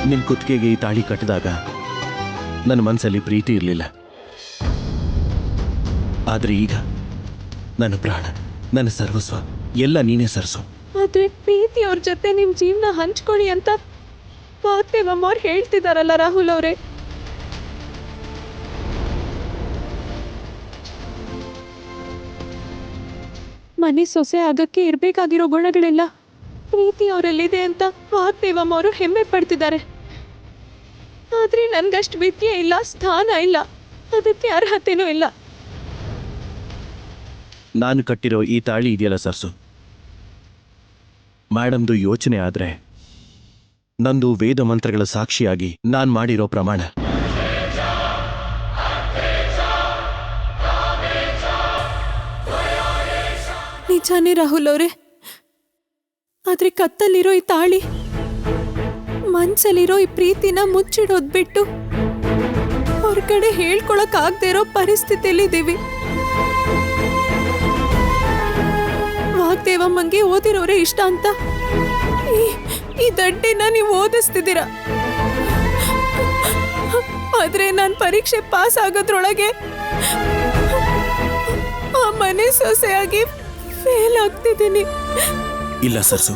Speaker 4: ನಿನ್ ಕುತ್ತಿಗೆಗೆ ಈ ತಾಳಿ ಕಟ್ಟಿದಾಗ ನನ್ನ ಮನಸ್ಸಲ್ಲಿ ಪ್ರೀತಿ ಇರಲಿಲ್ಲ. ಆದ್ರೆ ಈಗ ನನ್ನ ಪ್ರಾಣ, ನನ್ನ ಸರ್ವಸ್ವ ಎಲ್ಲ ನೀನೇ ಸರ್ಸು.
Speaker 2: ಆದ್ರೆ ಪ್ರೀತಿ ಅವ್ರ ಜೊತೆ ನಿಮ್ ಜೀವನ ಹಂಚ್ಕೊಳ್ಳಿ ಅಂತ ವಾಗ್ದೇವಮ್ಮವ್ರು ಹೇಳ್ತಿದಾರಲ್ಲ ರಾಹುಲ್ ಅವರೇ. ಮನೆ ಸೊಸೆ ಆಗಕ್ಕೆ ಇರ್ಬೇಕಾಗಿರೋ ಗುಣಗಳೆಲ್ಲ ಪ್ರೀತಿ ಅವರಲ್ಲಿದೆ ಅಂತ ವಾಗ್ದೇವಮ್ಮವರು ಹೆಮ್ಮೆ ಪಡ್ತಿದ್ದಾರೆ. ಆದ್ರೆ ನನ್ಗಷ್ಟು ವಿದ್ಯೆ ಇಲ್ಲ, ಸ್ಥಾನ ಇಲ್ಲ, ಅದಕ್ಕೆ ಅರ್ಹತೆನೂ ಇಲ್ಲ.
Speaker 4: ನಾನು ಕಟ್ಟಿರೋ ಈ ತಾಳಿ ಇದೆಯಲ್ಲ ಸರ್ಸು, ಮೇಡಮ್ದು ಯೋಚನೆ ಆದ್ರೆ ನಂದು ವೇದ ಮಂತ್ರಗಳ ಸಾಕ್ಷಿಯಾಗಿ ನಾನು ಮಾಡಿರೋ ಪ್ರಮಾಣ.
Speaker 2: ನಿಜಾನೇ ರಾಹುಲ್ ಅವರೇ, ಆದ್ರೆ ಕತ್ತಲ್ಲಿರೋ ಈ ತಾಳಿ, ಮನ್ಸಲ್ಲಿರೋ ಈ ಪ್ರೀತಿನ ಮುಚ್ಚಿಡೋದ್ ಬಿಟ್ಟು ಹೊರಗಡೆ ಹೇಳ್ಕೊಳಕ್ ಆಗದೆ ಇರೋ ಪರಿಸ್ಥಿತಿಯಲ್ಲಿದ್ದೀವಿ. ವಾಗ್ದೇವಮ್ಮಂಗೆ ಓದಿರೋರೇ ಇಷ್ಟ ಅಂತ ಈ ದಡ್ಡಿನ ನೀವು ಓದಿಸ್ತಿದ್ದೀರ. ಆದ್ರೆ ನಾನು ಪರೀಕ್ಷೆ ಪಾಸ್ ಆಗೋದ್ರೊಳಗೆ ಆ ಮನೆ ಸೊಸೆಯಾಗಿ ಫೇಲ್ ಆಗ್ತಿದ್ದೀನಿ.
Speaker 4: ಇಲ್ಲ ಸರ್ಸು,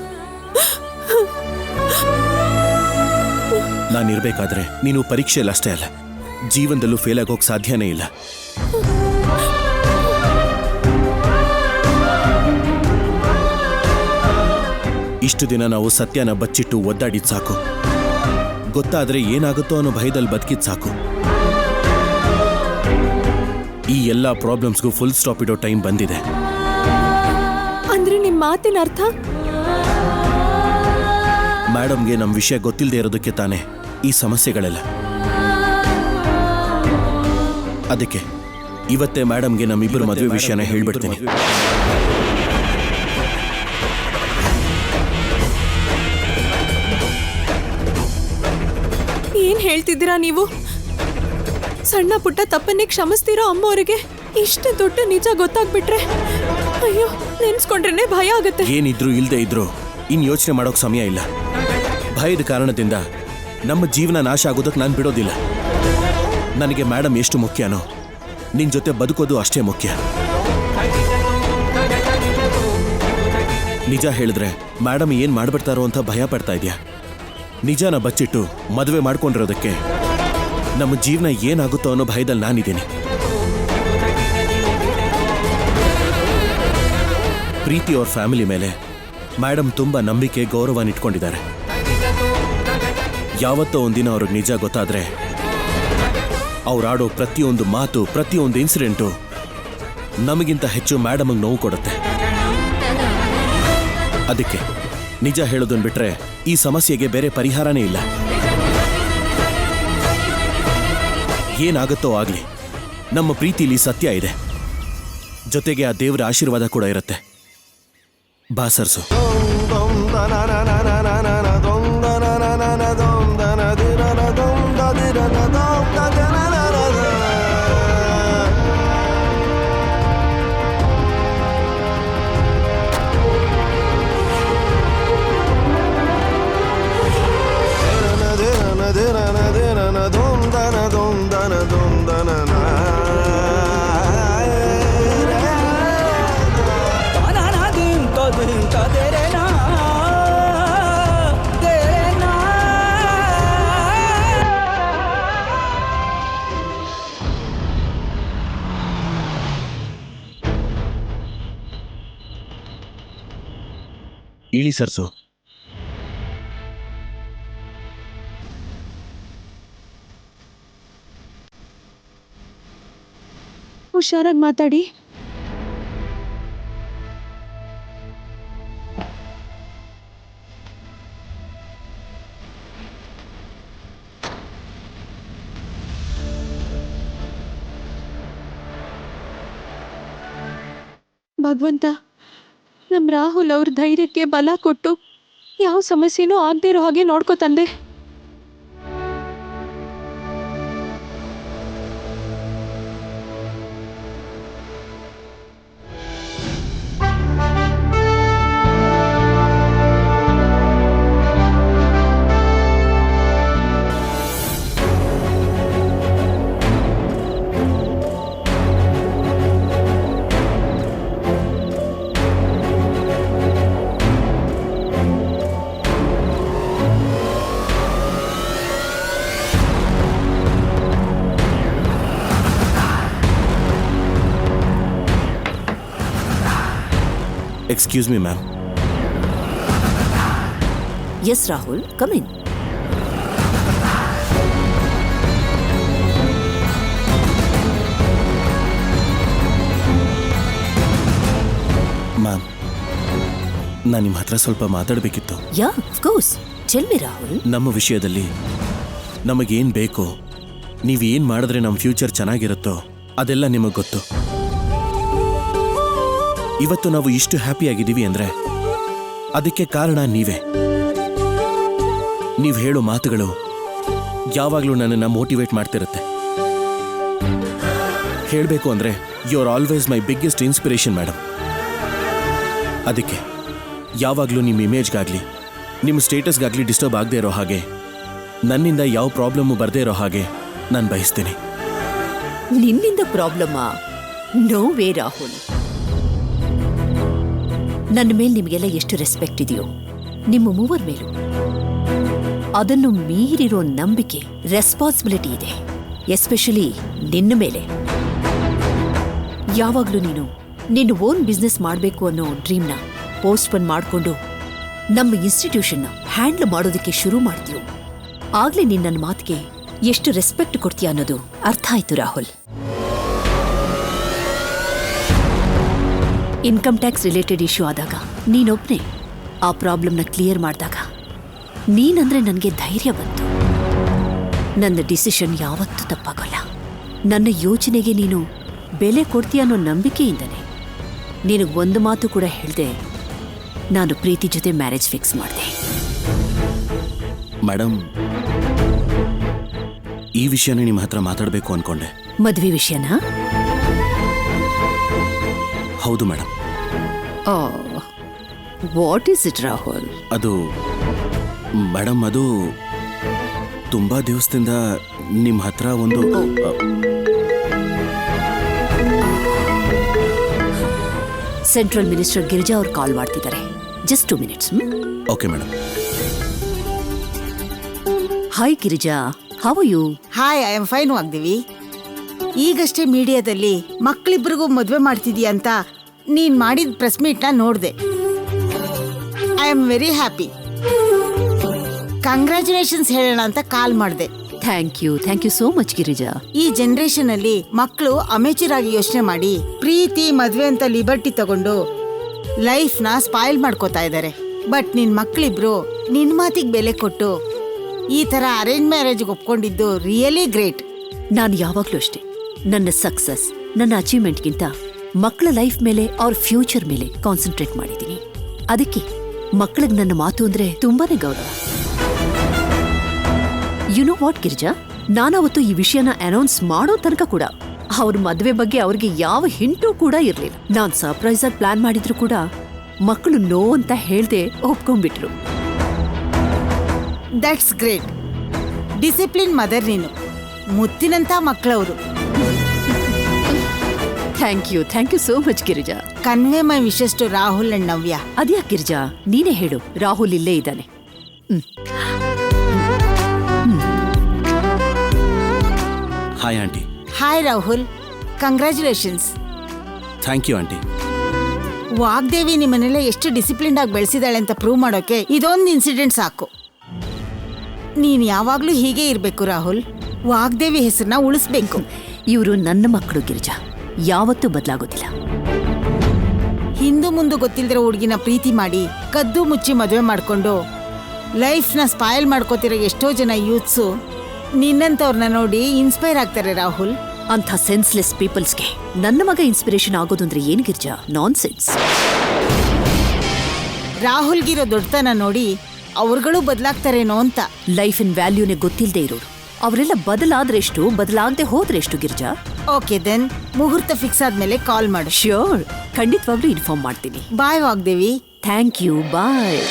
Speaker 4: ನಾನಿರ್ಬೇಕಾದ್ರೆ ನೀನು ಪರೀಕ್ಷೆಯಲ್ಲಿ ಅಷ್ಟೇ ಅಲ್ಲ, ಜೀವನದಲ್ಲೂ ಫೇಲ್ ಆಗೋಕ್ ಸಾಧ್ಯನೇ ಇಲ್ಲ. ಇಷ್ಟು ದಿನ ನಾವು ಸತ್ಯನ ಬಚ್ಚಿಟ್ಟು ಒದ್ದಾಡಿದ್ ಸಾಕು. ಗೊತ್ತಾದ್ರೆ ಏನಾಗುತ್ತೋ ಅನ್ನೋ ಭಯದಲ್ಲಿ ಬದುಕಿದ್ ಸಾಕು. ಈ ಎಲ್ಲ ಪ್ರಾಬ್ಲಮ್ಸ್ಗೂ ಫುಲ್ ಸ್ಟಾಪ್ ಇಡೋ ಟೈಮ್ ಬಂದಿದೆ.
Speaker 2: ಅಂದ್ರೆ ನಿಮ್ ಮಾತಿನ ಅರ್ಥ?
Speaker 4: ಮೇಡಮ್ಗೆ ನಮ್ಮ ವಿಷಯ ಗೊತ್ತಿಲ್ಲದೆ ಇರೋದಕ್ಕೆ ತಾನೇ ಈ ಸಮಸ್ಯೆಗಳೆಲ್ಲ. ಅದಕ್ಕೆ ಇವತ್ತೇ ಮೇಡಮ್ಗೆ ನಮ್ಮಿಬ್ಬರು ಮದುವೆ ವಿಷಯನ ಹೇಳ್ಬಿಡ್ತೀನಿ.
Speaker 2: ಏನ್ ಹೇಳ್ತಿದ್ದೀರಾ ನೀವು? ಸಣ್ಣ ಪುಟ್ಟ ತಪ್ಪನ್ನೇ ಕ್ಷಮಿಸ್ತೀರೋ ಅಮ್ಮವರಿಗೆ ಇಷ್ಟು ದೊಡ್ಡ ನಿಜ ಗೊತ್ತಾಗ್ಬಿಟ್ರೆ ಅಯ್ಯೋ, ನೆನ್ಸ್ಕೊಂಡ್ರೇನೆ ಭಯ ಆಗುತ್ತೆ.
Speaker 4: ಏನಿದ್ರು ಇಲ್ದೇ ಇದ್ರು ಇನ್ ಯೋಚನೆ ಮಾಡೋಕ್ ಸಮಯ ಇಲ್ಲ. ಭಯದ ಕಾರಣದಿಂದ ನಮ್ಮ ಜೀವನ ನಾಶ ಆಗೋದಕ್ಕೆ ನಾನು ಬಿಡೋದಿಲ್ಲ. ನನಗೆ ಮೇಡಮ್ ಎಷ್ಟು ಮುಖ್ಯನೋ ನಿನ್ ಜೊತೆ ಬದುಕೋದು ಅಷ್ಟೇ ಮುಖ್ಯ. ನಿಜ ಹೇಳಿದ್ರೆ ಮೇಡಮ್ ಏನ್ ಮಾಡ್ಬಿಡ್ತಾರೋ ಅಂತ ಭಯ ಪಡ್ತಾ ಇದೆಯಾ? ನಿಜಾನ ಬಚ್ಚಿಟ್ಟು ಮದುವೆ ಮಾಡ್ಕೊಂಡಿರೋದಕ್ಕೆ ನಮ್ಮ ಜೀವನ ಏನಾಗುತ್ತೋ ಅನ್ನೋ ಭಯದಲ್ಲಿ ನಾನಿದ್ದೀನಿ. ಪ್ರೀತಿ ಅವ್ರ ಫ್ಯಾಮಿಲಿ ಮೇಲೆ ಮೇಡಮ್ ತುಂಬಾ ನಂಬಿಕೆ, ಗೌರವ ಇಟ್ಕೊಂಡಿದ್ದಾರೆ. ಯಾವತ್ತೋ ಒಂದಿನ ಅವ್ರಿಗೆ ನಿಜ ಗೊತ್ತಾದ್ರೆ ಅವ್ರಾಡೋ ಪ್ರತಿಯೊಂದು ಮಾತು, ಪ್ರತಿಯೊಂದು ಇನ್ಸಿಡೆಂಟು ನಮಗಿಂತ ಹೆಚ್ಚು ಮೇಡಮ್ಗೆ ನೋವು ಕೊಡುತ್ತೆ. ಅದಕ್ಕೆ ನಿಜ ಹೇಳೋದನ್ನ ಬಿಟ್ರೆ ಈ ಸಮಸ್ಯೆಗೆ ಬೇರೆ ಪರಿಹಾರನೇ ಇಲ್ಲ. ಏನಾಗುತ್ತೋ ಆಗ್ಲಿ, ನಮ್ಮ ಪ್ರೀತಿಲಿ ಸತ್ಯ ಇದೆ, ಜೊತೆಗೆ ಆ ದೇವರ ಆಶೀರ್ವಾದ ಕೂಡ ಇರುತ್ತೆ. ಬಾ ಸರ್ಸು. ಇಳಿ ಸರ್ಸು.
Speaker 2: ಹುಷಾರಾಗಿ ಮಾತಾಡಿ. ಭಗವಂತ, ನಮ್ಮ ರಾಹುಲ್ ಅವ್ರ ಧೈರ್ಯಕ್ಕೆ ಬಲ ಕೊಟ್ಟು ಯಾವ ಸಮಸ್ಯೆನೂ ಆಗದೆ ಇರೋ ಹಾಗೆ ನೋಡ್ಕೋ ತಂದೆ.
Speaker 4: Excuse me ma'am.
Speaker 1: Yes Rahul, come in.
Speaker 4: Ma'am, ನಾನು ನಿಮ್ಮ ಹತ್ರ ಸ್ವಲ್ಪ ಮಾತಾಡಬೇಕಿತ್ತು.
Speaker 1: Yeah, of course. Tell me Rahul.
Speaker 4: ನಮ್ಮ ವಿಷಯದಲ್ಲಿ ನಮಗೇನು ಬೇಕೋ, ನೀವೇನು ಮಾಡಿದ್ರೆ ನಮ್ಮ ಫ್ಯೂಚರ್ ಚೆನ್ನಾಗಿರುತ್ತೋ ಅದೆಲ್ಲ ನಿಮಗೆ ಗೊತ್ತು. ಇವತ್ತು ನಾವು ಇಷ್ಟು ಹ್ಯಾಪಿಯಾಗಿದ್ದೀವಿ ಅಂದರೆ ಅದಕ್ಕೆ ಕಾರಣ ನೀವೇ. ನೀವು ಹೇಳೋ ಮಾತುಗಳು ಯಾವಾಗಲೂ ನನ್ನನ್ನು ಮೋಟಿವೇಟ್ ಮಾಡ್ತಿರುತ್ತೆ. ಹೇಳಬೇಕು ಅಂದರೆ you are always my biggest inspiration madam. ಅದಕ್ಕೆ ಯಾವಾಗಲೂ ನಿಮ್ಮ ಇಮೇಜ್ಗಾಗಲಿ ನಿಮ್ಮ ಸ್ಟೇಟಸ್ಗಾಗಲಿ ಡಿಸ್ಟರ್ಬ್ ಆಗದೆ ಇರೋ ಹಾಗೆ, ನನ್ನಿಂದ ಯಾವ ಪ್ರಾಬ್ಲಮ್ಮು ಬರದೇ ಇರೋ ಹಾಗೆ ನಾನು ಬಯಸ್ತೀನಿ.
Speaker 1: ನಿನ್ನಿಂದ ಪ್ರಾಬ್ಲಮ್ಮಾ? No way Rahul. ನನ್ನ ಮೇಲೆ ನಿಮಗೆಲ್ಲ ಎಷ್ಟು ರೆಸ್ಪೆಕ್ಟ್ ಇದೆಯೋ ನಿಮ್ಮ ಮೂವರ ಮೇಲೂ ಅದನ್ನು ಮೀರಿರೋ ನಂಬಿಕೆ, ರೆಸ್ಪಾನ್ಸಿಬಿಲಿಟಿ ಇದೆ, ಎಸ್ಪೆಷಲಿ ನಿನ್ನ ಮೇಲೆ. ಯಾವಾಗಲೂ ನೀನು ನಿನ್ನ ಓನ್ ಬಿಸ್ನೆಸ್ ಮಾಡಬೇಕು ಅನ್ನೋ ಡ್ರೀಮ್ನ ಪೋಸ್ಟ್ಪೋನ್ ಮಾಡಿಕೊಂಡು ನಮ್ಮ ಇನ್ಸ್ಟಿಟ್ಯೂಷನ್ನ ಹ್ಯಾಂಡಲ್ ಮಾಡೋದಕ್ಕೆ ಶುರು ಮಾಡ್ತೀಯೋ ಆಗಲೇ ನೀನು ನನ್ನ ಮಾತಿಗೆ ಎಷ್ಟು ರೆಸ್ಪೆಕ್ಟ್ ಕೊಡ್ತೀಯ ಅನ್ನೋದು ಅರ್ಥ ಆಯ್ತು Rahul. Income tax related issue ಆದಾಗ ನೀನೊಬ್ಬನೇ ಆ ಪ್ರಾಬ್ಲಮ್ನ ಕ್ಲಿಯರ್ ಮಾಡಿದಾಗ ನೀನಂದ್ರೆ ನನಗೆ ಧೈರ್ಯ ಬಂತು. ನನ್ನ ಡಿಸಿಷನ್ ಯಾವತ್ತೂ ತಪ್ಪಾಗೋಲ್ಲ. ನನ್ನ ಯೋಚನೆಗೆ ನೀನು ಬೆಲೆ ಕೊಡ್ತೀಯ ಅನ್ನೋ ನಂಬಿಕೆಯಿಂದನೇ ನಿನಗೆ ಒಂದು ಮಾತು ಕೂಡ ಹೇಳ್ದೆ ನಾನು ಪ್ರೀತಿ ಜೊತೆ ಮ್ಯಾರೇಜ್ ಫಿಕ್ಸ್ ಮಾಡಿದೆ.
Speaker 4: ಮೇಡಮ್, ಈ ವಿಷಯನೇ ನಿಮ್ಮ ಹತ್ರ ಮಾತಾಡಬೇಕು ಅನ್ಕೊಂಡೆ.
Speaker 1: ಮದುವೆ ವಿಷಯನಾ?
Speaker 4: ಹೌದು madam.
Speaker 1: What is it Rahul?
Speaker 4: ಅದು ಮೇಡಮ್, ಅದು ತುಂಬಾ ದಿವಸದಿಂದ ನಿಮ್ಮ ಹತ್ರ ಒಂದು
Speaker 1: ಸೆಂಟ್ರಲ್ ಮಿನಿಸ್ಟರ್ ಗಿರಿಜಾ ಅವ್ರು ಕಾಲ್ ಮಾಡ್ತಿದ್ದಾರೆ. Just 2 minutes.
Speaker 4: Okay madam.
Speaker 1: Hi Girija, how are you?
Speaker 10: Hi, I am fine Vagdevi. ಈಗಷ್ಟೇ ಮೀಡಿಯಾದಲ್ಲಿ ಮಕ್ಕಳಿಬ್ರಿಗೂ ಮದುವೆ ಮಾಡ್ತಿದೀಯ ಅಂತ ನೀನ್ ಮಾಡಿದ ಪ್ರೆಸ್ ಮೀಟ್ನ ನೋಡಿದೆ. I am very happy. Congratulations ಹೇಳೋಣ ಅಂತ ಕಾಲ್ ಮಾಡಿದೆ.
Speaker 1: Thank you so much Girija.
Speaker 10: ಈ ಜನರೇಷನ್ ಅಲ್ಲಿ ಮಕ್ಕಳು ಅಮೇಚೂರ್ ಆಗಿ ಯೋಚನೆ ಮಾಡಿ ಪ್ರೀತಿ ಮದ್ವೆ ಅಂತ ಲಿಬರ್ಟಿ ತಗೊಂಡು ಲೈಫ್ ನ ಸ್ಪಾಯಿಲ್ ಮಾಡ್ಕೋತಾ ಇದ್ದಾರೆ. ಬಟ್ ನಿನ್ ಮಕ್ಕಳಿಬ್ರು ನಿನ್ ಮಾತಿಗೆ ಬೆಲೆ ಕೊಟ್ಟು ಈ ತರ ಅರೇಂಜ್ ಮ್ಯಾರೇಜ್ ಒಪ್ಕೊಂಡಿದ್ದು ರಿಯಲಿ ಗ್ರೇಟ್.
Speaker 1: ನಾನು ಯಾವಾಗ್ಲೂ ಅಷ್ಟೇ ನನ್ನ ಸಕ್ಸಸ್, ನನ್ನ ಅಚೀವ್ಮೆಂಟ್ಗಿಂತ ಮಕ್ಕಳ ಲೈಫ್ ಮೇಲೆ ಅವ್ರ ಫ್ಯೂಚರ್ ಮೇಲೆ ಕಾನ್ಸಂಟ್ರೇಟ್ ಮಾಡಿದ್ದೀನಿ. ಅದಕ್ಕೆ ಮಕ್ಕಳಿಗೆ ನನ್ನ ಮಾತು ಅಂದ್ರೆ ತುಂಬಾನೇ ಗೌರವ. ಯು ನೋ ವಾಟ್ ಗಿರಿಜಾ, ನಾನವತ್ತು ಈ ವಿಷಯನ ಅನೌನ್ಸ್ ಮಾಡೋ ತನಕ ಕೂಡ ಅವ್ರ ಮದುವೆ ಬಗ್ಗೆ ಅವ್ರಿಗೆ ಯಾವ ಹಿಂಟೂ ಕೂಡ ಇರಲಿಲ್ಲ. ನಾನು ಸರ್ಪ್ರೈಸ್ ಆಗಿ ಪ್ಲಾನ್ ಮಾಡಿದ್ರು ಕೂಡ ಮಕ್ಕಳು ನೋ ಅಂತ ಹೇಳ್ದೆ ಒಪ್ಕೊಂಡ್ಬಿಟ್ರು.
Speaker 10: That's great. ಡಿಸಿಪ್ಲಿನ್ ಮದರ್ ನೀನು. ಮುತ್ತಿನಂತ ಮಕ್ಕಳವರು.
Speaker 1: Thank you so much Girija.
Speaker 10: Convey my wishes to Rahul and Navya.
Speaker 1: ಅದ್ಯಾಕೆ ಗಿರಿಜಾ, ನೀನೇ ಹೇಳು. ರಾಹುಲ್ ಇಲ್ಲೇ ಇದ್ದಾನೆ.
Speaker 4: Hi aunty.
Speaker 10: Hi Rahul, congratulations.
Speaker 4: Thank you aunty.
Speaker 10: Vagdevi ನಿಮ್ಮನ್ನೆಲ್ಲ ಎಷ್ಟು ಡಿಸಿಪ್ಲಿನ್ ಆಗಿ ಬೆಳೆಸಿದಾಳೆ ಅಂತ ಪ್ರೂವ್ ಮಾಡೋಕೆ ಇದೊಂದು ಇನ್ಸಿಡೆಂಟ್ ಸಾಕು. ನೀನ್ ಯಾವಾಗ್ಲೂ ಹೀಗೆ ಇರ್ಬೇಕು ರಾಹುಲ್. ವಾಗ್ದೇವಿ ಹೆಸರನ್ನ ಉಳಿಸ್ಬೇಕು.
Speaker 1: ಇವರು ನನ್ನ ಮಕ್ಕಳು ಗಿರಿಜಾ, ಯಾವತ್ತೂ ಬದಲಾಗೋದಿಲ್ಲ.
Speaker 10: ಹಿಂದು ಮುಂದೆ ಗೊತ್ತಿಲ್ದಿರೋ ಹುಡುಗಿನ ಪ್ರೀತಿ ಮಾಡಿ ಕದ್ದು ಮುಚ್ಚಿ ಮದುವೆ ಮಾಡ್ಕೊಂಡು ಲೈಫ್ನ ಸ್ಪಾಯಿಲ್ ಮಾಡ್ಕೋತಿರೋ ಎಷ್ಟೋ ಜನ ಯೂತ್ಸು ನಿನ್ನಂತವ್ರನ್ನ ನೋಡಿ ಇನ್ಸ್ಪೈರ್ ಆಗ್ತಾರೆ ರಾಹುಲ್.
Speaker 1: ಅಂಥ ಸೆನ್ಸ್ಲೆಸ್ ಪೀಪಲ್ಸ್ಗೆ ನನ್ನ ಮಗ ಇನ್ಸ್ಪಿರೇಷನ್ ಆಗೋದು ಅಂದ್ರೆ ಏನು ಗಿರ್ಜಾ? ನಾನ್ ಸೆನ್ಸ್.
Speaker 10: ರಾಹುಲ್ಗಿರೋ ದೊಡ್ಡತನ ನೋಡಿ ಅವ್ರುಗಳು ಬದಲಾಗ್ತಾರೇನೋ ಅಂತ.
Speaker 1: ಲೈಫಿನ ವ್ಯಾಲ್ಯೂನೇ ಗೊತ್ತಿಲ್ಲದೆ ಇರೋರು ಅವರೆಲ್ಲ ಬದಲಾದ್ರೆಷ್ಟು, ಬದಲಾಗದೆ ಹೋದ್ರೆಷ್ಟು ಗಿರ್ಜಾ?
Speaker 10: ಓಕೆ ದೆನ್, ಮುಹೂರ್ತ ಫಿಕ್ಸ್ ಆದ್ಮೇಲೆ ಕಾಲ್ ಮಾಡು.
Speaker 1: ಶ್ಯೂರ್, ಖಂಡಿತವಾಗ್ಲೂ ಇನ್ಫಾರ್ಮ್ ಮಾಡ್ತೀನಿ.
Speaker 10: Bye Vagdevi.
Speaker 1: Thank you, bye.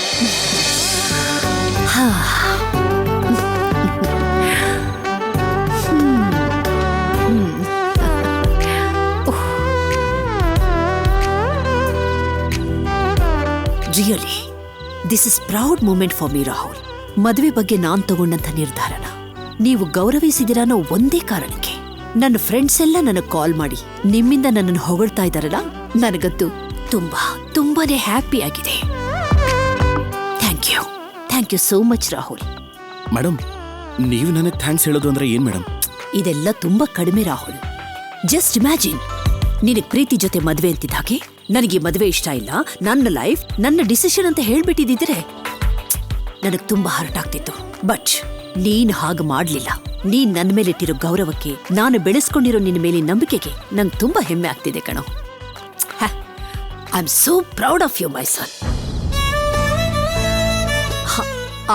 Speaker 1: Really this is proud moment for me Rahul. ಮದುವೆ ಬಗ್ಗೆ ನಾನ್ ತಗೊಂಡಂತ ನಿರ್ಧಾರನ ನೀವು ಗೌರವಿಸಿದಿರ ಅನ್ನೋ ಒಂದೇ ಕಾರಣಕ್ಕೆ ನನ್ನ ಫ್ರೆಂಡ್ಸ್ ಎಲ್ಲ ನನಗೆ ಕಾಲ್ ಮಾಡಿ ನಿಮ್ಮಿಂದ ನನ್ನನ್ನು ಹೊಗಳ್ತಾ ಇದ್ದಾರಲ್ಲ, ನನಗಂತೂ ತುಂಬಾನೇ ಹ್ಯಾಪಿ ಆಗಿದೆ. Thank you so much Rahul.
Speaker 4: Madam, ನೀವು ನನಗೆ ಥ್ಯಾಂಕ್ಸ್ ಹೇಳೋದು ಅಂದ್ರೆ ಏನ್ ಮೇಡಮ್?
Speaker 1: ಇದೆಲ್ಲ ತುಂಬಾ ಕಡಿಮೆ ರಾಹುಲ್. ಜಸ್ಟ್ ಇಮ್ಯಾಜಿನ್, ನಿನಗೆ ಪ್ರೀತಿ ಜೊತೆ ಮದ್ವೆ ಅಂತಿದ್ದ ಹಾಗೆ ನನಗೆ ಮದುವೆ ಇಷ್ಟ ಇಲ್ಲ, ನನ್ನ ಲೈಫ್ ನನ್ನ ಡಿಸಿಷನ್ ಅಂತ ಹೇಳ್ಬಿಟ್ಟಿದ್ದಿದ್ರೆ ನನಗೆ ತುಂಬಾ ಹರ್ಟ್ ಆಗ್ತಿತ್ತು. ಬಟ್ ನೀನ್ ಹಾಗೆ ಮಾಡ್ಲಿಲ್ಲ. ನೀನ್ ನನ್ನ ಮೇಲಿಟ್ಟಿರೋ ಗೌರವಕ್ಕೆ, ನಾನು ಬೆಳೆಸ್ಕೊಂಡಿರೋ ನಿನ್ನ ಮೇಲಿನ ನಂಬಿಕೆಗೆ ನಂಗೆ ತುಂಬಾ ಹೆಮ್ಮೆ ಆಗ್ತಿದೆ ಕಣೋ. I am so proud of you my son.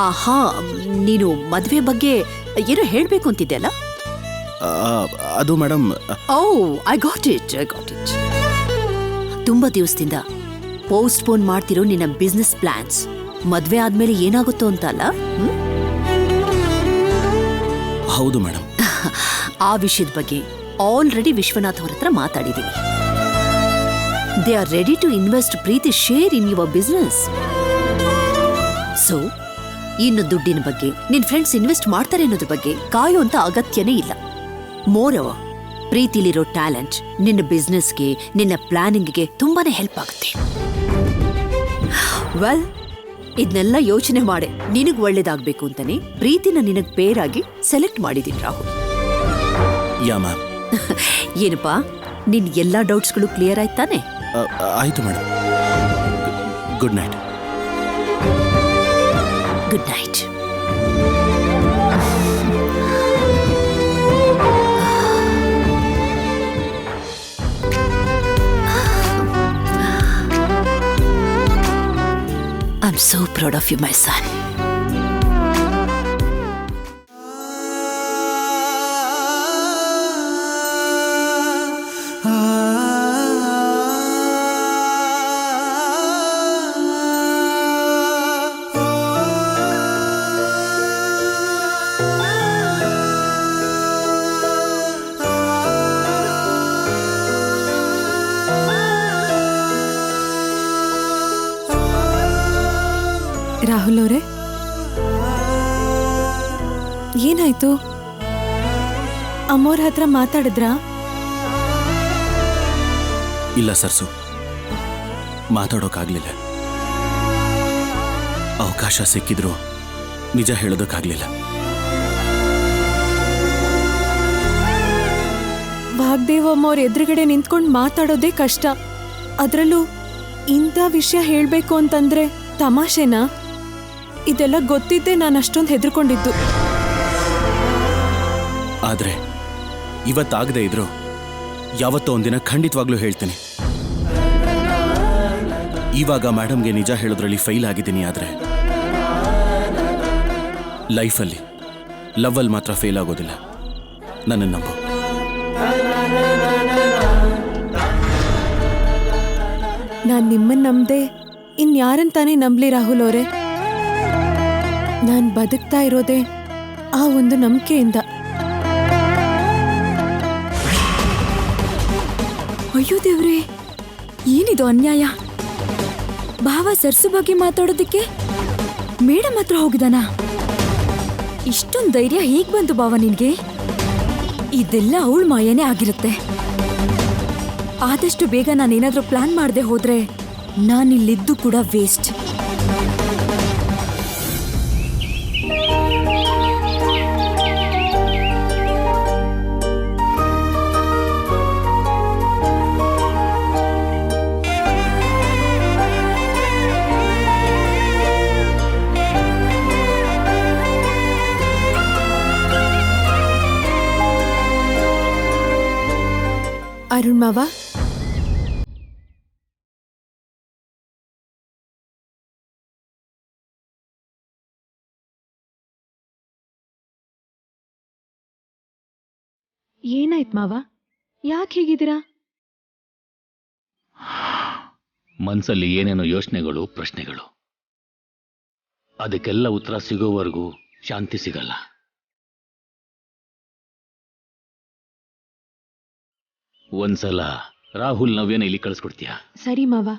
Speaker 1: ಆಹಾ, ನೀನು ಮದ್ವೆ ಬಗ್ಗೆ ಏನೋ ಹೇಳ್ಬೇಕು ಅಂತಿದ್ದೆ ಅಲ್ಲ?
Speaker 4: ಅದು madam,
Speaker 1: oh, I got it. ತುಂಬಾ ದಿವಸದಿಂದ ಪೋಸ್ಟ್ಪೋನ್ ಮಾಡ್ತಿರೋ ನಿನ್ನ ಬಿಸ್ನೆಸ್ ಪ್ಲಾನ್ಸ್ ಮದ್ವೆ ಆದ್ಮೇಲೆ ಏನಾಗುತ್ತೋ ಅಂತ ಅಲ್ಲ?
Speaker 4: ಹೌದು ಮೇಡಮ್.
Speaker 1: ಆ ವಿಷಯದ ಬಗ್ಗೆ ಆಲ್ರೆಡಿ ವಿಶ್ವನಾಥ್ ಅವ್ರ ಹತ್ರ ಮಾತಾಡಿದ್ದೀನಿ. They are ready to invest Preethi share in your business. So ಇನ್ನು ದುಡ್ಡಿನ ಬಗ್ಗೆ, ನಿನ್ ಫ್ರೆಂಡ್ಸ್ ಇನ್ವೆಸ್ಟ್ ಮಾಡ್ತಾರೆ ಅನ್ನೋದ್ರ ಬಗ್ಗೆ ಕಾಯುವಂತ ಅಗತ್ಯನೇ ಇಲ್ಲ. ಮೋರ್ ಓವರ್, ಪ್ರೀತಿಲಿರೋ ಟ್ಯಾಲೆಂಟ್ ನಿನ್ನ ಬಿಸ್ನೆಸ್ಗೆ, ನಿನ್ನ ಪ್ಲಾನಿಂಗ್ಗೆ ತುಂಬಾನೇ ಹೆಲ್ಪ್ ಆಗುತ್ತೆ. ವೆಲ್, ಇದನ್ನೆಲ್ಲ ಯೋಚನೆ ಮಾಡೆ ನಿನಗ್ ಒಳ್ಳೇದಾಗ್ಬೇಕು ಅಂತಾನೆ ಪ್ರೀತಿನ ನಿನಗ್ ಪೇರಾಗಿ ಸೆಲೆಕ್ಟ್ ಮಾಡಿದೀನಿ ರಾಹುಲ್.
Speaker 4: Yeah ma'am.
Speaker 1: ಏನಪ್ಪಾ, ನಿನ್ ಎಲ್ಲಾ ಡೌಟ್ಸ್ಗಳು ಕ್ಲಿಯರ್ ಆಯ್ತಾನೆ?
Speaker 4: ಆಯ್ತು madam. Good night.
Speaker 1: Good night. I'm so proud of you, my son.
Speaker 2: Rahul ಅವರೇ, ಏನಾಯ್ತು? ಅಮ್ಮೋರ್ ಹತ್ರ ಮಾತಾಡಿದ್ರಾ?
Speaker 4: ಇಲ್ಲ ಸರ್ಸು, ಮಾತಾಡೋಕ್ಕಾಗ್ಲಿಲ್ಲ. ಅವಕಾಶ ಸಿಕ್ಕಿದ್ರು ನಿಜ ಹೇಳೋದಕ್ಕಾಗ್ಲಿಲ್ಲ.
Speaker 2: ವಾಗ್ದೇವ್ ಅಮ್ಮೋರ್ ಎದುರುಗಡೆ ನಿಂತ್ಕೊಂಡು ಮಾತಾಡೋದೇ ಕಷ್ಟ. ಅದ್ರಲ್ಲೂ ಇಂಥ ವಿಷಯ ಹೇಳ್ಬೇಕು ಅಂತಂದ್ರೆ ತಮಾಷೆನಾ? ಇದೆಲ್ಲ ಗೊತ್ತಿದ್ದೆ ನಾನು ಅಷ್ಟೊಂದು ಹೆದರ್ಕೊಂಡಿದ್ದು.
Speaker 4: ಆದ್ರೆ ಇವತ್ತಾಗದೆ ಇದ್ರು ಯಾವತ್ತೋ ಒಂದಿನ ಖಂಡಿತವಾಗ್ಲೂ ಹೇಳ್ತೀನಿ. ಇವಾಗ ಮೇಡಮ್ಗೆ ನಿಜ ಹೇಳೋದ್ರಲ್ಲಿ ಫೈಲ್ ಆಗಿದ್ದೀನಿ, ಆದ್ರೆ ಲೈಫಲ್ಲಿ ಲವ್ವಲ್ಲಿ ಮಾತ್ರ ಫೇಲ್ ಆಗೋದಿಲ್ಲ. ನನ್ನನ್ನು ನಂಬು.
Speaker 2: ನಾನು ನಿಮ್ಮನ್ನ ನಂಬದೆ ಇನ್ಯಾರಂತಾನೆ ನಂಬಲಿ ರಾಹುಲ್ ಅವರೇ? ನಾನು ಬದುಕ್ತಾ ಇರೋದೇ ಆ ಒಂದು ನಂಬಿಕೆಯಿಂದ.
Speaker 3: ಅಯ್ಯೋ ದೇವ್ರೇ, ಏನಿದು ಅನ್ಯಾಯ! ಭಾವ ಸರ್ಸು ಬಗ್ಗೆ ಮಾತಾಡೋದಕ್ಕೆ ಮೇಡಮ್ ಹತ್ರ ಹೋಗಿದಾನ? ಇಷ್ಟೊಂದು ಧೈರ್ಯ ಹೇಗ್ ಬಂತು ಭಾವ ನಿನ್ಗೆ? ಇದೆಲ್ಲ ಅವಳ ಮಾಯನೇ ಆಗಿರುತ್ತೆ. ಆದಷ್ಟು ಬೇಗ ನಾನೇನಾದ್ರೂ ಪ್ಲಾನ್ ಮಾಡದೆ ಹೋದ್ರೆ ನಾನಿಲ್ಲಿದ್ದು ಕೂಡ ವೇಸ್ಟ್.
Speaker 2: ಅರುಣ್ ಮಾವ, ಏನಾಯ್ತು ಮಾವ? ಯಾಕೆ ಹೀಗಿದ್ದೀರಾ?
Speaker 7: ಮನ್ಸಲ್ಲಿ ಏನೇನೋ ಯೋಚನೆಗಳು, ಪ್ರಶ್ನೆಗಳು. ಅದಕ್ಕೆಲ್ಲ ಉತ್ತರ ಸಿಗೋವರೆಗೂ ಶಾಂತಿ ಸಿಗಲ್ಲ. ಒಂದ್ಸಲ ರಾಹುಲ್ ನವ್ಯನ ಇಲ್ಲಿ ಕಳಿಸ್ಕೊಡ್ತೀಯಾ?
Speaker 2: ಸರಿ ಮಾವ.